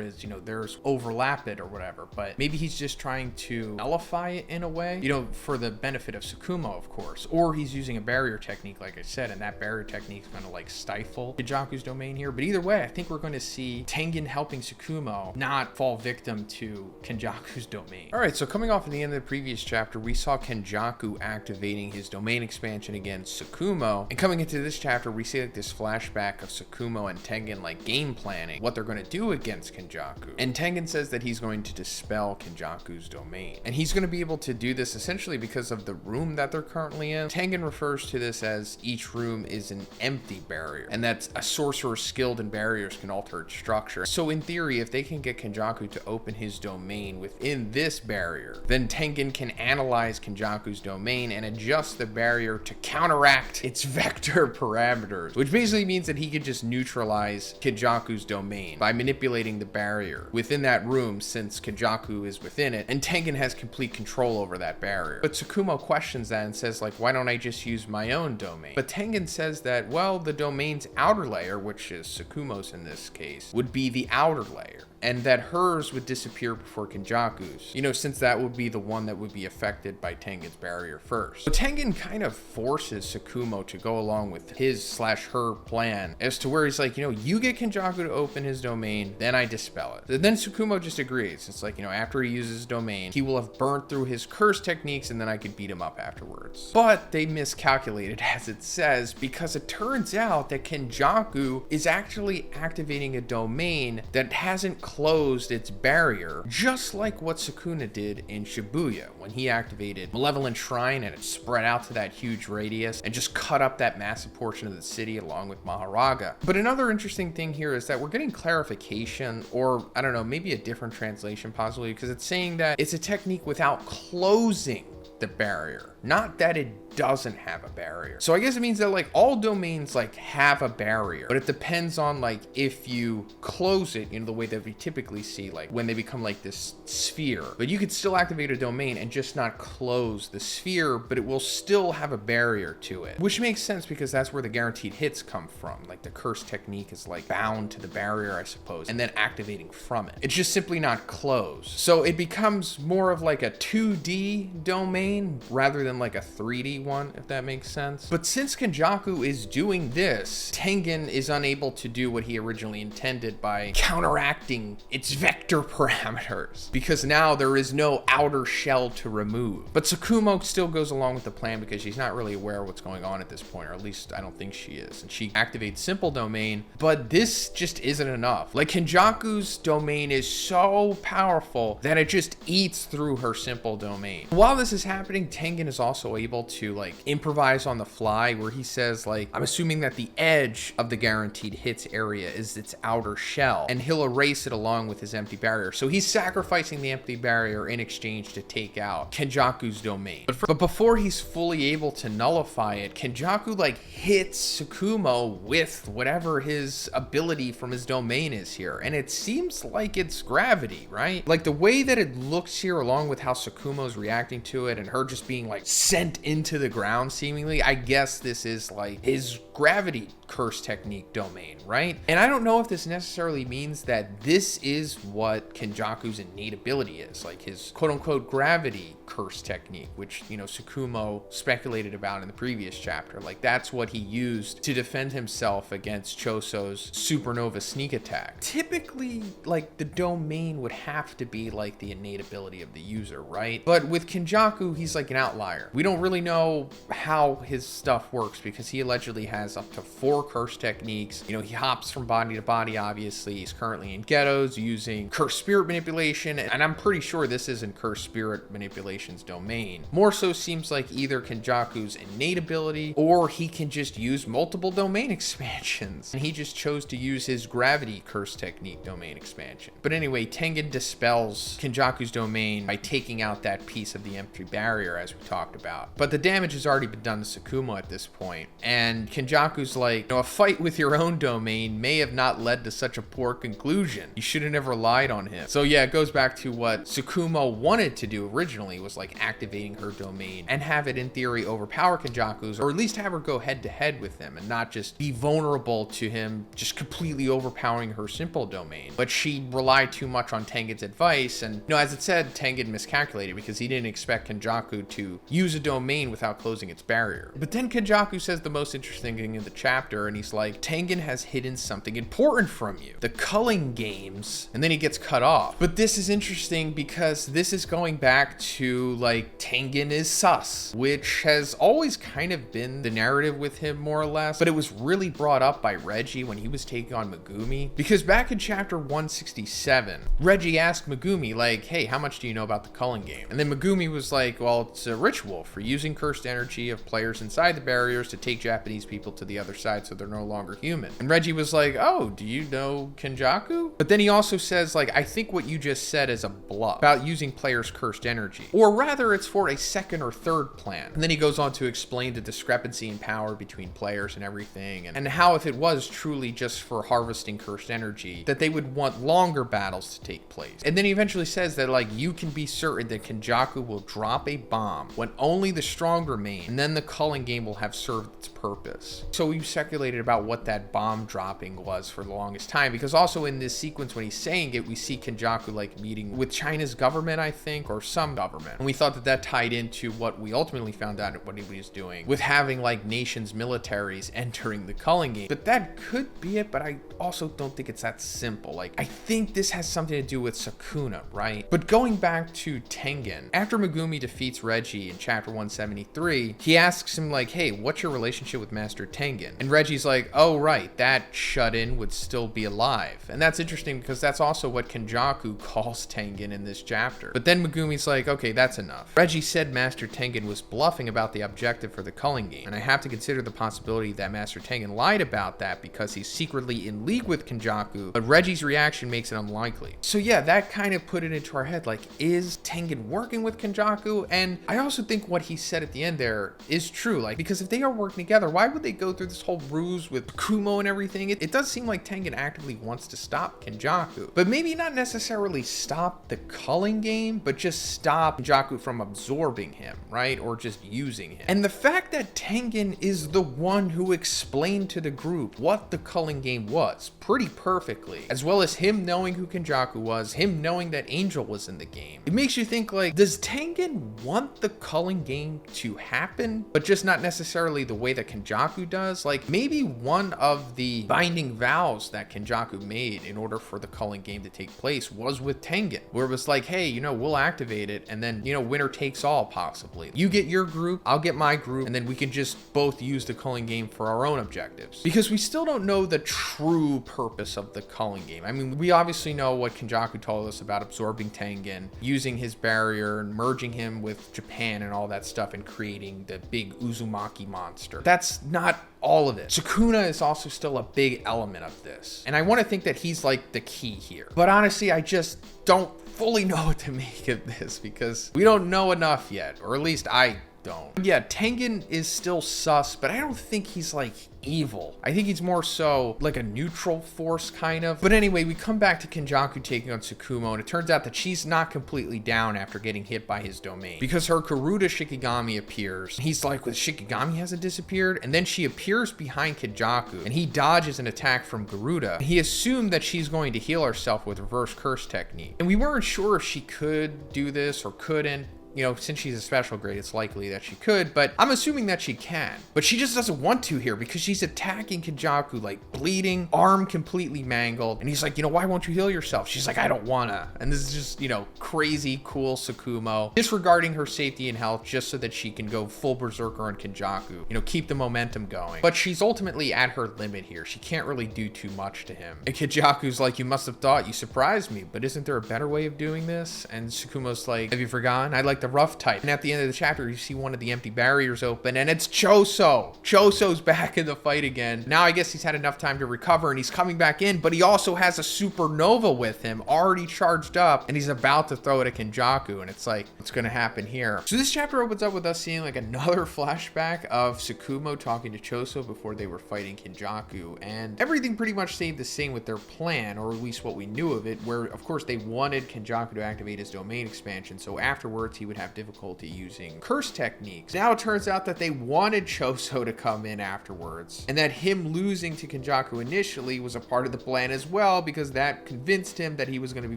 Speaker 1: is, you know, there's overlap it or whatever. But maybe he's just trying to nullify it in a way, you know, for the benefit of Tsukumo, of course. Or he's using a barrier technique, like I said, and that barrier technique is going to like stifle Kenjaku's domain here. But either way, I think we're going to see Tengen helping Tsukumo not fall victim to Kenjaku's domain. All right, so coming off at the end of the previous chapter, we saw Kenjaku activating his domain expansion against Tsukumo. And coming into this chapter, we see like this flashback of Tsukumo and Tengen like game planning what they're going to do against Kenjaku. And Tengen says that he's going to dispel Kenjaku's domain. And he's going to be able to do this essentially because of the room that they're currently in. Tengen refers to this as each room is an empty barrier, and that's a sorcerer skilled in barriers can alter its structure. So in theory, if they can get Kenjaku to open his domain within this barrier, then Tengen can analyze Kenjaku's domain and adjust the barrier to counteract its vector parameters, which basically means that he could just neutralize Kenjaku's domain by manipulating the barrier within that room, since Kenjaku is within it, and Tengen has complete control over that barrier. But Tsukumo questions that and says like, why don't I just use my own domain? But Tengen says that, well, the domain's outer layer, which is Tsukumo's in this case, would be the outer layer, and that hers would disappear before Kenjaku's, you know, since that would be the one that would be affected by Tengen's barrier first. So Tengen kind of forces Tsukumo to go along with his/her plan, as to where he's like, you know, you get Kenjaku to open his domain, then I dispel it. And then Tsukumo just agrees. It's like, you know, after he uses his domain, he will have burnt through his curse techniques, and then I could beat him up afterwards. But they miscalculated, as it says, because it turns out that Kenjaku is actually activating a domain that hasn't closed its barrier, just like what Sukuna did in Shibuya when he activated Malevolent Shrine and it spread out to that huge radius and just cut up that massive portion of the city along with Maharaga. But another interesting thing here is that we're getting clarification, or I don't know, maybe a different translation possibly, because it's saying that it's a technique without closing the barrier, not that it doesn't have a barrier. So I guess it means that like all domains like have a barrier, but it depends on like if you close it, you know, the way that we typically see like when they become like this sphere. But you could still activate a domain and just not close the sphere, but it will still have a barrier to it, which makes sense because that's where the guaranteed hits come from. Like the curse technique is like bound to the barrier, I suppose, and then activating from it. It's just simply not closed. So it becomes more of like a 2D domain rather than like a 3D one, if that makes sense. But since Kenjaku is doing this, Tengen is unable to do what he originally intended by counteracting its vector parameters, because now there is no outer shell to remove. But Tsukumo still goes along with the plan because she's not really aware of what's going on at this point, or at least I don't think she is. And she activates simple domain, but this just isn't enough. Like Kenjaku's domain is so powerful that it just eats through her simple domain. While this is happening, Tengen is also able to like improvise on the fly, where he says like, I'm assuming that the edge of the guaranteed hits area is its outer shell, and he'll erase it along with his empty barrier. So he's sacrificing the empty barrier in exchange to take out Kenjaku's domain. But before he's fully able to nullify it, Kenjaku like hits Tsukumo with whatever his ability from his domain is here, and it seems like it's gravity, right? Like the way that it looks here, along with how Tsukumo's reacting to it and her just being like sent into the ground seemingly, I guess this is like his gravity curse technique domain, right? And I don't know if this necessarily means that this is what Kenjaku's innate ability is, like his quote-unquote gravity curse technique, which, you know, Tsukumo speculated about in the previous chapter. Like that's what he used to defend himself against Choso's supernova sneak attack. Typically, like the domain would have to be like the innate ability of the user, right? But with Kenjaku, he's like an outlier. We don't really know how his stuff works because he allegedly has up to 4 curse techniques. You know, he hops from body to body, obviously. He's currently in ghettos using curse spirit manipulation, and I'm pretty sure this isn't curse spirit manipulation's domain. More so seems like either Kenjaku's innate ability, or he can just use multiple domain expansions, and he just chose to use his gravity curse technique domain expansion. But anyway, Tengen dispels Kenjaku's domain by taking out that piece of the empty barrier, as we talked about. But the damage has already been done to Tsukumo at this point, and Kenjaku's like, you know, a fight with your own domain may have not led to such a poor conclusion. You should have never relied on him. So yeah, it goes back to what Tsukumo wanted to do originally, was like activating her domain and have it in theory overpower Kenjaku's, or at least have her go head to head with him and not just be vulnerable to him just completely overpowering her simple domain. But she relied too much on Tengen's advice, and, you know, as it said, Tengen miscalculated because he didn't expect Kenjaku to use a domain without closing its barrier. But then Kenjaku says the most interesting thing in the chapter, and he's like, Tengen has hidden something important from you, the culling games, and then he gets cut off. But this is interesting because this is going back to like Tengen is sus, which has always kind of been the narrative with him more or less, but it was really brought up by Reggie when he was taking on Megumi, because back in chapter 167, Reggie asked Megumi like, hey, how much do you know about the culling game? And then Megumi was like, well, it's a ritual for using cursed energy of players inside the barriers to take Japanese people to the other side so they're no longer human. And Reggie was like, oh, do you know Kenjaku? But then he also says like, I think what you just said is a bluff about using players' cursed energy, or rather it's for a second or third plan. And then he goes on to explain the discrepancy in power between players and everything, and how if it was truly just for harvesting cursed energy, that they would want longer battles to take place. And then he eventually says that like, you can be certain that Kenjaku will drop a bomb when only the strong remain, and then the culling game will have served its purpose. So we speculated about what that bomb dropping was for the longest time, because also in this sequence when he's saying it, we see Kenjaku like meeting with China's government, I think, or some government, and we thought that that tied into what we ultimately found out what he was doing with having like nations militaries entering the culling game. But that could be it, but I also don't think it's that simple. Like, I think this has something to do with Sukuna, right? But going back to Tengen, after Megumi defeats Reggie in chapter 173, he asks him like, hey, what's your relationship with Master Tengen? And Reggie's like, oh right, that shut-in would still be alive. And that's interesting because that's also what Kenjaku calls Tengen in this chapter. But then Megumi's like, okay, that's enough. Reggie said Master Tengen was bluffing about the objective for the culling game, and I have to consider the possibility that Master Tengen lied about that because he's secretly in league with Kenjaku, but Reggie's reaction makes it unlikely. So yeah, that kind of put it into our head, like, is Tengen working with Kenjaku? And I also think what he said at the end there is true, like, because if they are working together, why would they go through this whole ruse with Kumo and everything? It does seem like Tengen actively wants to stop Kenjaku, but maybe not necessarily stop the culling game, but just stop Kenjaku from absorbing him, right? Or just using him. And the fact that Tengen is the one who explained to the group what the culling game was pretty perfectly, as well as him knowing who Kenjaku was, him knowing that Angel was in the game, it makes you think, like, does Tengen want the culling game to happen, but just not necessarily the way that Kenjaku Kenjaku does. Like, maybe one of the binding vows that Kenjaku made in order for the culling game to take place was with Tengen, where it was like, hey, you know, we'll activate it, and then, you know, winner takes all, possibly. You get your group, I'll get my group, and then we can just both use the culling game for our own objectives. Because we still don't know the true purpose of the culling game. I mean, we obviously know what Kenjaku told us about absorbing Tengen, using his barrier and merging him with Japan and all that stuff, and creating the big Uzumaki monster. That's not all of it. Sukuna is also still a big element of this, and I want to think that he's like the key here. But honestly, I just don't fully know what to make of this, because we don't know enough yet, or at least I don't. Yeah, Tengen is still sus, but I don't think he's like evil. I think he's more so like a neutral force, kind of. But anyway, we come back to Kenjaku taking on Tsukumo, and it turns out that she's not completely down after getting hit by his domain, because her Garuda Shikigami appears. He's like, well, Shikigami hasn't disappeared, and then she appears behind Kenjaku, and he dodges an attack from Garuda. He assumed that she's going to heal herself with reverse curse technique, and we weren't sure if she could do this or couldn't. You know, since she's a special grade, it's likely that she could, but I'm assuming that she can. But she just doesn't want to here, because she's attacking Kenjaku, like bleeding, arm completely mangled. And he's like, you know, why won't you heal yourself? She's like, I don't wanna. And this is just, you know, crazy cool Tsukumo disregarding her safety and health just so that she can go full berserker on Kenjaku, you know, keep the momentum going. But she's ultimately at her limit here. She can't really do too much to him. And Kenjaku's like, you must have thought you surprised me, but isn't there a better way of doing this? And Tsukumo's like, have you forgotten? I'd like the rough type. And at the end of the chapter, you see one of the empty barriers open, and it's Choso. Choso's back in the fight again. Now I guess he's had enough time to recover, and he's coming back in, but he also has a supernova with him already charged up, and he's about to throw it at Kenjaku, and it's like, what's gonna happen here? So this chapter opens up with us seeing like another flashback of Tsukumo talking to Choso before they were fighting Kenjaku, and everything pretty much stayed the same with their plan, or at least what we knew of it, where of course they wanted Kenjaku to activate his domain expansion, so afterwards he would have difficulty using curse techniques. Now it turns out that they wanted Choso to come in afterwards, and that him losing to Kenjaku initially was a part of the plan as well, because that convinced him that he was going to be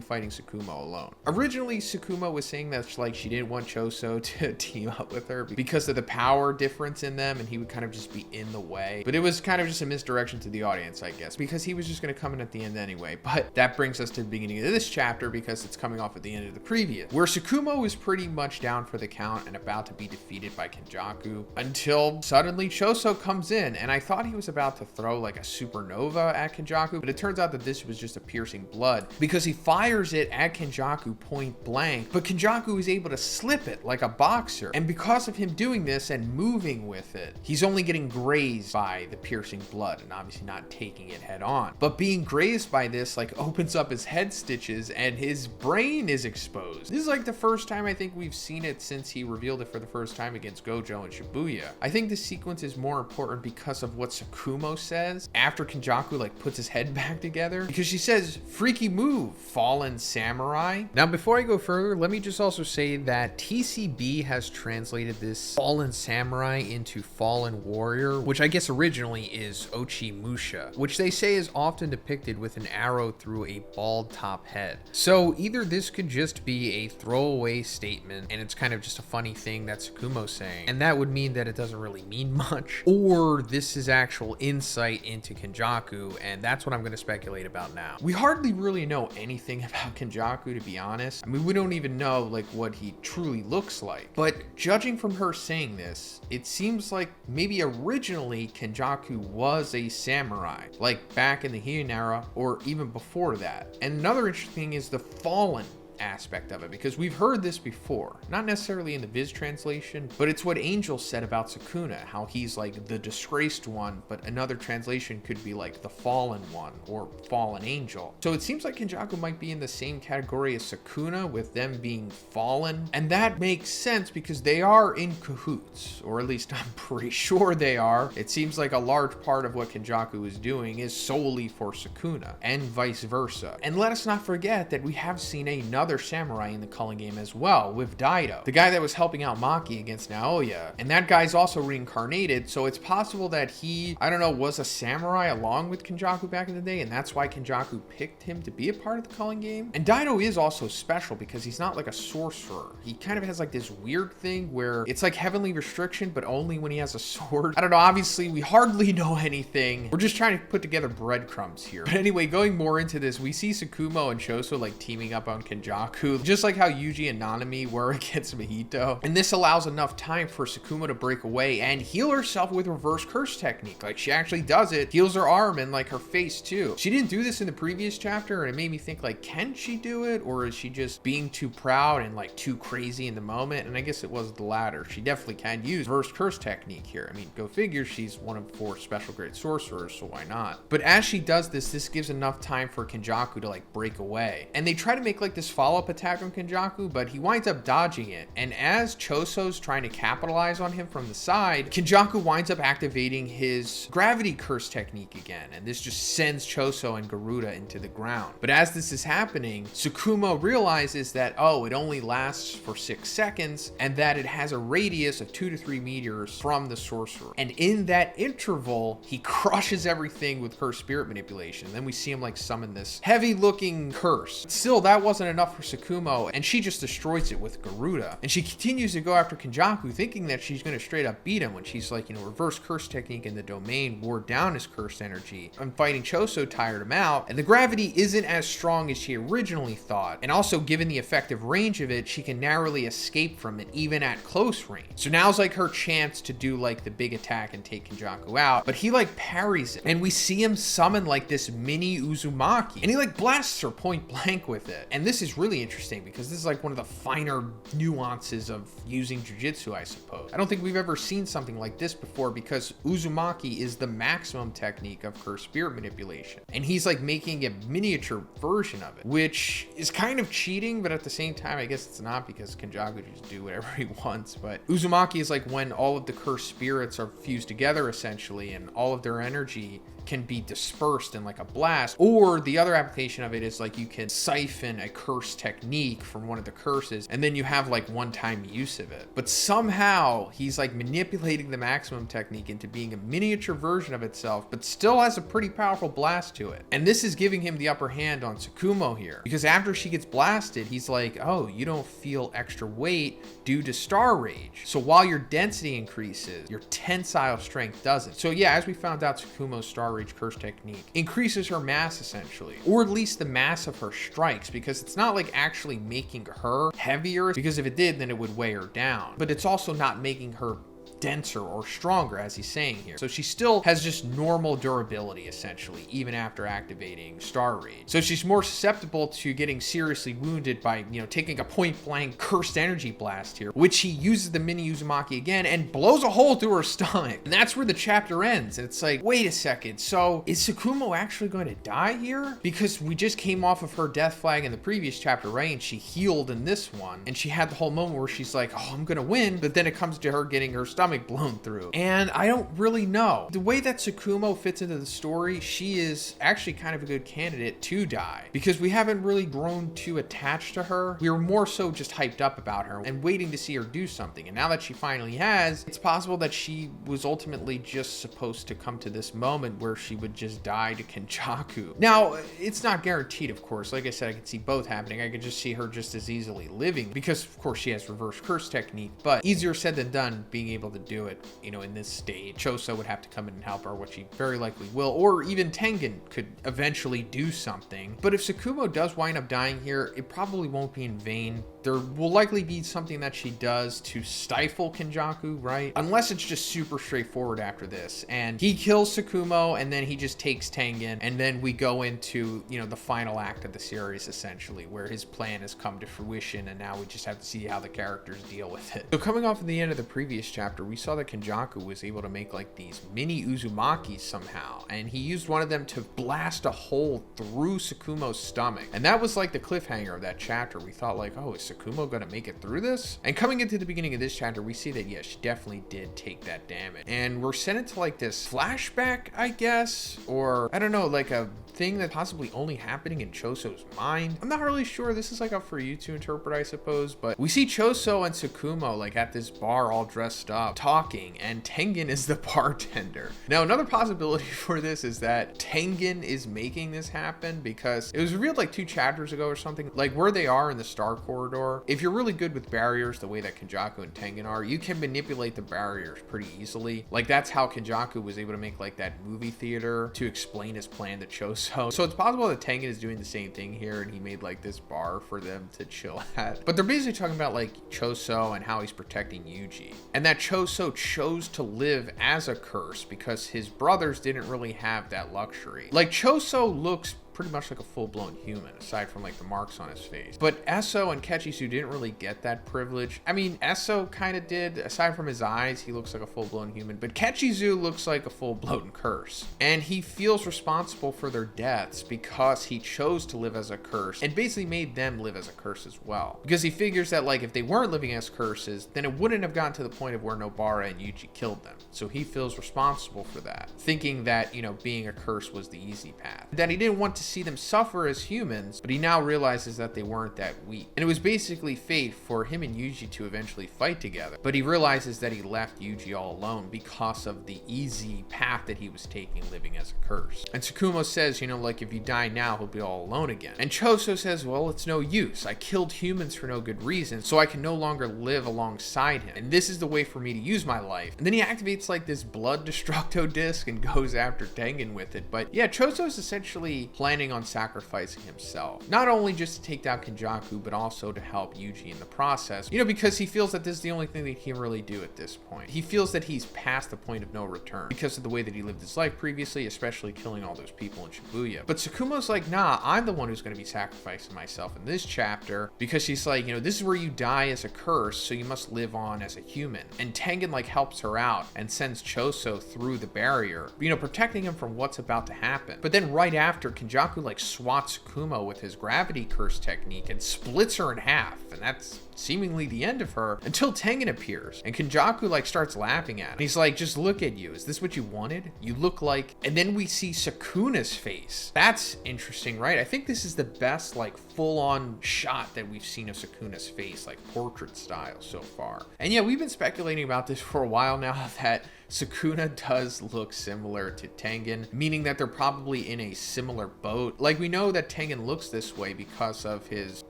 Speaker 1: fighting Tsukumo alone. Originally, Tsukumo was saying that like she didn't want Choso to team up with her because of the power difference in them, and he would kind of just be in the way. But it was kind of just a misdirection to the audience, I guess, because he was just going to come in at the end anyway. But that brings us to the beginning of this chapter, because it's coming off at the end of the previous, where Tsukumo is pretty much down for the count and about to be defeated by Kenjaku, until suddenly Choso comes in, and I thought he was about to throw like a supernova at Kenjaku, but it turns out that this was just a piercing blood, because he fires it at Kenjaku point blank, but Kenjaku is able to slip it like a boxer, and because of him doing this and moving with it, he's only getting grazed by the piercing blood and obviously not taking it head on. But being grazed by this like opens up his head stitches, and his brain is exposed. This is like the first time I think we've seen it since he revealed it for the first time against Gojo and Shibuya. I think this sequence is more important because of what Tsukumo says after Kenjaku like puts his head back together, because she says, freaky move, fallen samurai. Now before I go further, let me just also say that TCB has translated this fallen samurai into fallen warrior, which I guess originally is Ochi Musha, which they say is often depicted with an arrow through a bald top head. So either this could just be a throwaway statement and it's kind of just a funny thing that Tsukumo's saying, and that would mean that it doesn't really mean much, or this is actual insight into Kenjaku, and that's what I'm going to speculate about now. We hardly really know anything about Kenjaku, to be honest. I mean, we don't even know like what he truly looks like, but judging from her saying this, it seems like maybe originally Kenjaku was a samurai, like back in the Heian era, or even before that. And another interesting thing is the fallen aspect of it, because we've heard this before, not necessarily in the Viz translation, but it's what Angel said about Sukuna, how he's like the disgraced one, but another translation could be like the fallen one or fallen angel. So it seems like Kenjaku might be in the same category as Sukuna, with them being fallen, and that makes sense because they are in cahoots, or at least I'm pretty sure they are. It seems like a large part of what Kenjaku is doing is solely for Sukuna, and vice versa. And let us not forget that we have seen another another samurai in the Culling game as well, with Daido, the guy that was helping out Maki against Naoya. And that guy's also reincarnated, so it's possible that he, I don't know, was a samurai along with Kenjaku back in the day, and that's why Kenjaku picked him to be a part of the Culling game. And Daido is also special because he's not like a sorcerer. He kind of has like this weird thing where it's like heavenly restriction, but only when he has a sword. I don't know, obviously we hardly know anything. We're just trying to put together breadcrumbs here. But anyway, going more into this, we see Tsukumo and Choso like teaming up on Kenjaku, just like how Yuji and Nanami were against Mahito. And this allows enough time for Tsukumo to break away and heal herself with reverse curse technique. Like she actually does it, heals her arm and like her face too. She didn't do this in the previous chapter, and it made me think like, can she do it, or is she just being too proud and like too crazy in the moment? And I guess it was the latter. She definitely can use reverse curse technique here. I mean, go figure, she's one of 4 special grade sorcerers, so why not? But as she does this, this gives enough time for Kenjaku to like break away. And they try to make like this follow-up attack on Kenjaku, but he winds up dodging it. And as Choso's trying to capitalize on him from the side, Kenjaku winds up activating his gravity curse technique again. And this just sends Choso and Garuda into the ground. But as this is happening, Tsukumo realizes that, oh, it only lasts for 6 seconds and that it has a radius of 2 to 3 meters from the sorcerer. And in that interval, he crushes everything with curse spirit manipulation. And then we see him like summon this heavy looking curse. Still, that wasn't enough for Tsukumo, and she just destroys it with Garuda. And she continues to go after Kenjaku, thinking that she's going to straight up beat him when she's like, reverse curse technique in the domain wore down his cursed energy. And fighting Choso tired him out, and the gravity isn't as strong as she originally thought. And also, given the effective range of it, she can narrowly escape from it even at close range. So now's like her chance to do like the big attack and take Kenjaku out, but he like parries it, and we see him summon like this mini Uzumaki, and he like blasts her point blank with it. And this is really interesting because this is like one of the finer nuances of using jujitsu, I suppose. I don't think we've ever seen something like this before, because Uzumaki is the maximum technique of curse spirit manipulation, and he's like making a miniature version of it, which is kind of cheating, but at the same time I guess it's not, because Kenjaku just do whatever he wants. But Uzumaki is like when all of the cursed spirits are fused together essentially, and all of their energy can be dispersed in like a blast. Or the other application of it is like you can siphon a curse technique from one of the curses, and then you have like one-time use of it. But somehow he's like manipulating the maximum technique into being a miniature version of itself, but still has a pretty powerful blast to it. And this is giving him the upper hand on Tsukumo here, because after she gets blasted, he's like, oh, you don't feel extra weight due to star rage. So while your density increases, your tensile strength doesn't. So yeah, as we found out, Tsukumo's star rage curse technique increases her mass essentially, or at least the mass of her strikes, because it's not like actually making her heavier, because if it did, then it would weigh her down. But it's also not making her denser or stronger, as he's saying here. So she still has just normal durability essentially, even after activating Star Rage. So she's more susceptible to getting seriously wounded by, taking a point blank cursed energy blast here, which he uses the mini Uzumaki again and blows a hole through her stomach. And that's where the chapter ends. And it's like, wait a second. So is Tsukumo actually going to die here? Because we just came off of her death flag in the previous chapter, right? And she healed in this one. And she had the whole moment where she's like, oh, I'm going to win. But then it comes to her getting her stomach blown through. And I don't really know. The way that Tsukumo fits into the story, she is actually kind of a good candidate to die, because we haven't really grown too attached to her. We were more so just hyped up about her and waiting to see her do something. And now that she finally has, it's possible that she was ultimately just supposed to come to this moment where she would just die to Kenjaku. Now, it's not guaranteed, of course. Like I said, I could see both happening. I could just see her just as easily living, because of course she has reverse curse technique, but easier said than done being able to do it, in this stage. Choso would have to come in and help her, which he very likely will, or even Tengen could eventually do something. But if Tsukumo does wind up dying here, it probably won't be in vain. There will likely be something that she does to stifle Kenjaku, right? Unless it's just super straightforward after this, and he kills Tsukumo, and then he just takes Tengen, and then we go into, the final act of the series, essentially, where his plan has come to fruition, and now we just have to see how the characters deal with it. So coming off of the end of the previous chapter, we saw that Kenjaku was able to make like these mini Uzumakis somehow, and he used one of them to blast a hole through Tsukumo's stomach. And that was like the cliffhanger of that chapter. We thought like, oh, is Tsukumo gonna make it through this? And coming into the beginning of this chapter, we see that, yeah, she definitely did take that damage. And we're sent into like this flashback, I guess, or I don't know, like a thing that possibly only happening in Choso's mind. I'm not really sure. This is like up for you to interpret, I suppose. But we see Choso and Tsukumo like at this bar all dressed up talking, and Tengen is the bartender. Now another possibility for this is that Tengen is making this happen, because it was revealed like 2 chapters ago or something, like where they are in the Star Corridor. If you're really good with barriers the way that Kenjaku and Tengen are, you can manipulate the barriers pretty easily. Like that's how Kenjaku was able to make like that movie theater to explain his plan to Choso. So it's possible that Tengen is doing the same thing here, and he made like this bar for them to chill at. But they're basically talking about like Choso and how he's protecting Yuji, and that Choso chose to live as a curse because his brothers didn't really have that luxury. Like Choso looks pretty much like a full-blown human, aside from like the marks on his face. But Eso and Kechisu didn't really get that privilege. I mean, Eso kind of did. Aside from his eyes, he looks like a full-blown human, but Kechisu looks like a full-blown curse. And he feels responsible for their deaths because he chose to live as a curse and basically made them live as a curse as well. Because he figures that like if they weren't living as curses, then it wouldn't have gotten to the point of where Nobara and Yuji killed them. So he feels responsible for that, thinking that, you know, being a curse was the easy path. That he didn't want to see them suffer as humans, but he now realizes that they weren't that weak. And it was basically fate for him and Yuji to eventually fight together. But he realizes that he left Yuji all alone because of the easy path that he was taking living as a curse. And Tsukumo says, you know, like if you die now, he'll be all alone again. And Choso says, well, it's no use. I killed humans for no good reason, so I can no longer live alongside him. And this is the way for me to use my life. And then he activates like this blood destructo disc and goes after Tengen with it. But yeah, Choso is essentially planning on sacrificing himself, not only just to take down Kenjaku, but also to help Yuji in the process, you know, because he feels that this is the only thing that he can really do at this point. He feels that he's past the point of no return because of the way that he lived his life previously, especially killing all those people in Shibuya. But Tsukumo's like, nah, I'm the one who's going to be sacrificing myself in this chapter, because she's like, you know, this is where you die as a curse, so you must live on as a human. And Tengen like helps her out and sends Choso through the barrier, you know, protecting him from what's about to happen. But then right after, Kenjaku like swats Tsukumo with his gravity curse technique and splits her in half, and that's seemingly the end of her, until Tengen appears, and Kenjaku like starts laughing at him. And he's like, just look at you. Is this what you wanted? You look like... And then we see Sukuna's face. That's interesting, right? I think this is the best like full-on shot that we've seen of Sukuna's face, like portrait style so far. And yeah, we've been speculating about this for a while now, that Sukuna does look similar to Tengen, meaning that they're probably in a similar boat. Like, we know that Tengen looks this way because of his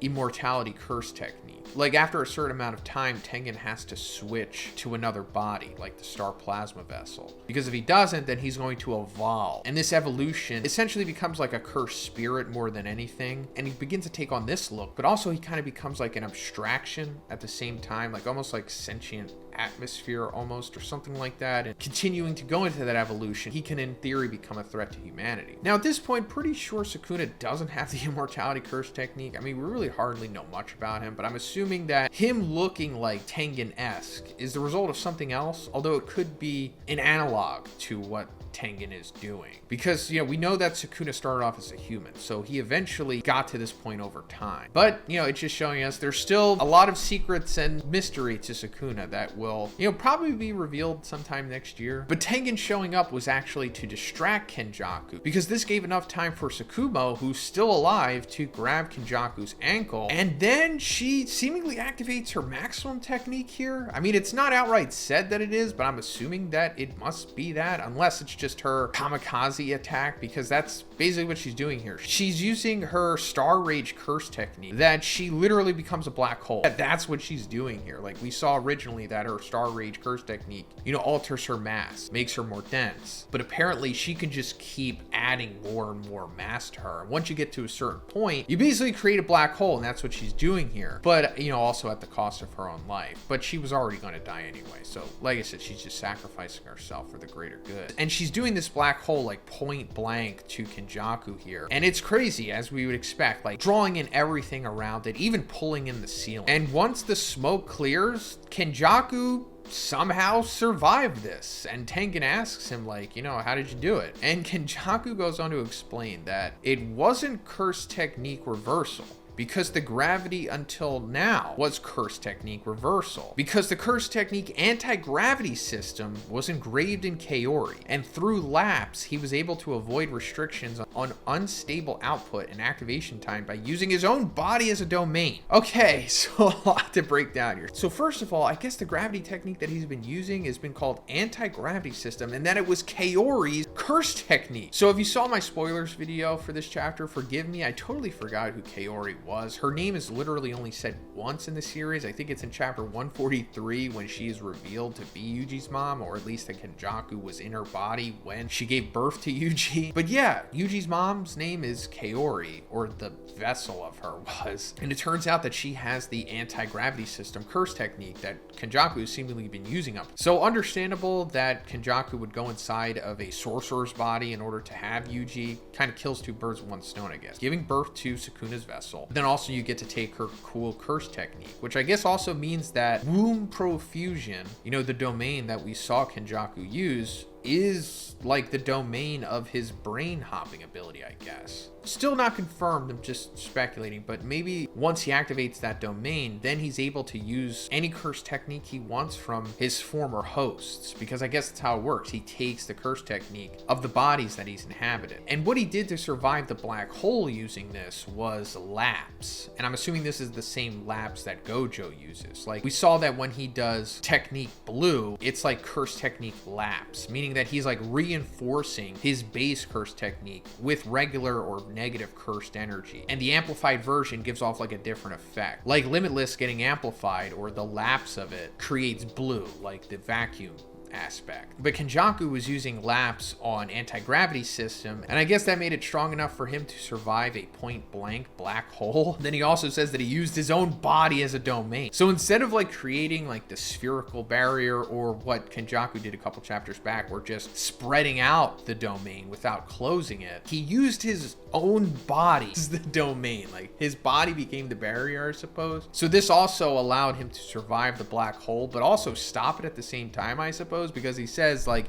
Speaker 1: immortality curse technique. Like, after a certain amount of time, Tengen has to switch to another body, like the Star Plasma Vessel. Because if he doesn't, then he's going to evolve. And this evolution essentially becomes like a cursed spirit more than anything. And he begins to take on this look, but also he kind of becomes like an abstraction at the same time, like almost like sentient atmosphere almost, or something like that. And continuing to go into that evolution, he can in theory become a threat to humanity. Now at this point, pretty sure Sukuna doesn't have the immortality curse technique. I mean, we really hardly know much about him, but I'm assuming that him looking like Tengen-esque is the result of something else, although it could be an analog to what Tengen is doing. Because, you know, we know that Sukuna started off as a human, so he eventually got to this point over time. But, you know, it's just showing us there's still a lot of secrets and mystery to Sukuna that will, you know, probably be revealed sometime next year. But Tengen showing up was actually to distract Kenjaku, because this gave enough time for Tsukumo, who's still alive, to grab Kenjaku's ankle, and then she seemingly activates her maximum technique here. I mean, it's not outright said that it is, but I'm assuming that it must be that, unless it's just her kamikaze attack, because that's basically what she's doing here. She's using her Star Rage curse technique, that she literally becomes a black hole. That's what she's doing here. Like, we saw originally that her Star Rage curse technique, you know, alters her mass, makes her more dense, but apparently she can just keep adding more and more mass to her. And once you get to a certain point, you basically create a black hole, and that's what she's doing here. But, you know, also at the cost of her own life. But she was already going to die anyway. So, like I said, she's just sacrificing herself for the greater good. And she's doing this black hole like point blank to Kenjaku here. And it's crazy, as we would expect, like drawing in everything around it, even pulling in the ceiling. And once the smoke clears, Kenjaku somehow survived this, and Tengen asks him, like, you know, how did you do it? And Kenjaku goes on to explain that it wasn't curse technique reversal, because the gravity until now was curse technique reversal. Because the curse technique anti-gravity system was engraved in Kaori, and through lapse, he was able to avoid restrictions on unstable output and activation time by using his own body as a domain. Okay, so a lot to break down here. So first of all, I guess the gravity technique that he's been using has been called anti-gravity system, and that it was Kaori's curse technique. So if you saw my spoilers video for this chapter, forgive me, I totally forgot who Kaori was. Her name is literally only said once in the series. I think it's in chapter 143 when she is revealed to be Yuji's mom, or at least that Kenjaku was in her body when she gave birth to Yuji. But yeah, Yuji's mom's name is Kaori, or the vessel of her was. And it turns out that she has the anti-gravity system curse technique that Kenjaku has seemingly been using up. So understandable that Kenjaku would go inside of a sorcerer's body in order to have Yuji. Kind of kills two birds with one stone, I guess. Giving birth to Sukuna's vessel. Then also you get to take her cool curse technique, which I guess also means that womb profusion, you know, the domain that we saw Kenjaku use, is like the domain of his brain hopping ability, I guess. Still not confirmed, I'm just speculating, but maybe once he activates that domain, then he's able to use any curse technique he wants from his former hosts, because I guess that's how it works. He takes the curse technique of the bodies that he's inhabited. And what he did to survive the black hole using this was lapse. And I'm assuming this is the same lapse that Gojo uses. Like, we saw that when he does technique blue, it's like curse technique lapse, meaning that he's like reinforcing his base curse technique with regular or negative cursed energy, and the amplified version gives off like a different effect, like limitless getting amplified, or the lapse of it creates blue, like the vacuum aspect. But Kenjaku was using lapse on anti-gravity system, and I guess that made it strong enough for him to survive a point-blank black hole. Then he also says that he used his own body as a domain. So instead of like creating like the spherical barrier, or what Kenjaku did a couple chapters back, or just spreading out the domain without closing it, he used his own body as the domain. Like, his body became the barrier, I suppose. So this also allowed him to survive the black hole, but also stop it at the same time, I suppose, because he says, like,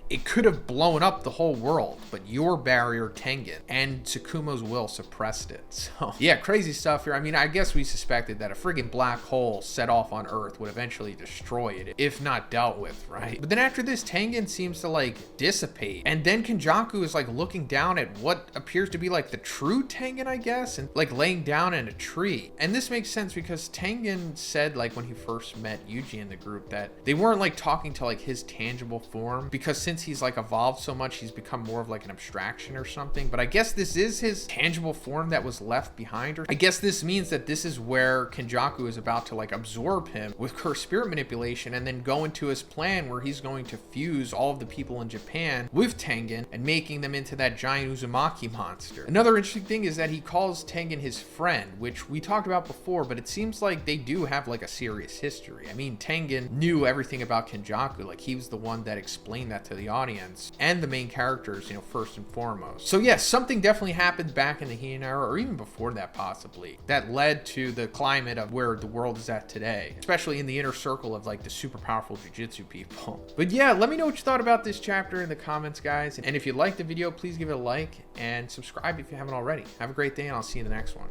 Speaker 1: it could have blown up the whole world, but your barrier, Tengen, and Tsukumo's will suppressed it. So yeah, crazy stuff here. I mean, I guess we suspected that a friggin' black hole set off on Earth would eventually destroy it, if not dealt with, right? But then after this, Tengen seems to like dissipate, and then Kenjaku is like looking down at what appears to be like the true Tengen, I guess, and like laying down in a tree. And this makes sense because Tengen said, like, when he first met Yuji in the group, that they weren't like talking to like his tangible form, because since he's like evolved so much, he's become more of like an abstraction or something. But I guess this is his tangible form that was left behind. Or I guess this means that this is where Kenjaku is about to like absorb him with cursed spirit manipulation, and then go into his plan where he's going to fuse all of the people in Japan with Tengen and making them into that giant Uzumaki monster. Another interesting thing is that he calls Tengen his friend, which we talked about before, but it seems like they do have like a serious history. I mean, Tengen knew everything about Kenjaku. Like, he was the one that explained that to the audience and the main characters, you know, first and foremost. So yes, something definitely happened back in the Heian era, or even before that possibly, that led to the climate of where the world is at today, especially in the inner circle of like the super powerful jujutsu people. But yeah, let me know what you thought about this chapter in the comments, guys. And if you liked the video, please give it a like and subscribe if you haven't already. Have a great day, and I'll see you in the next one.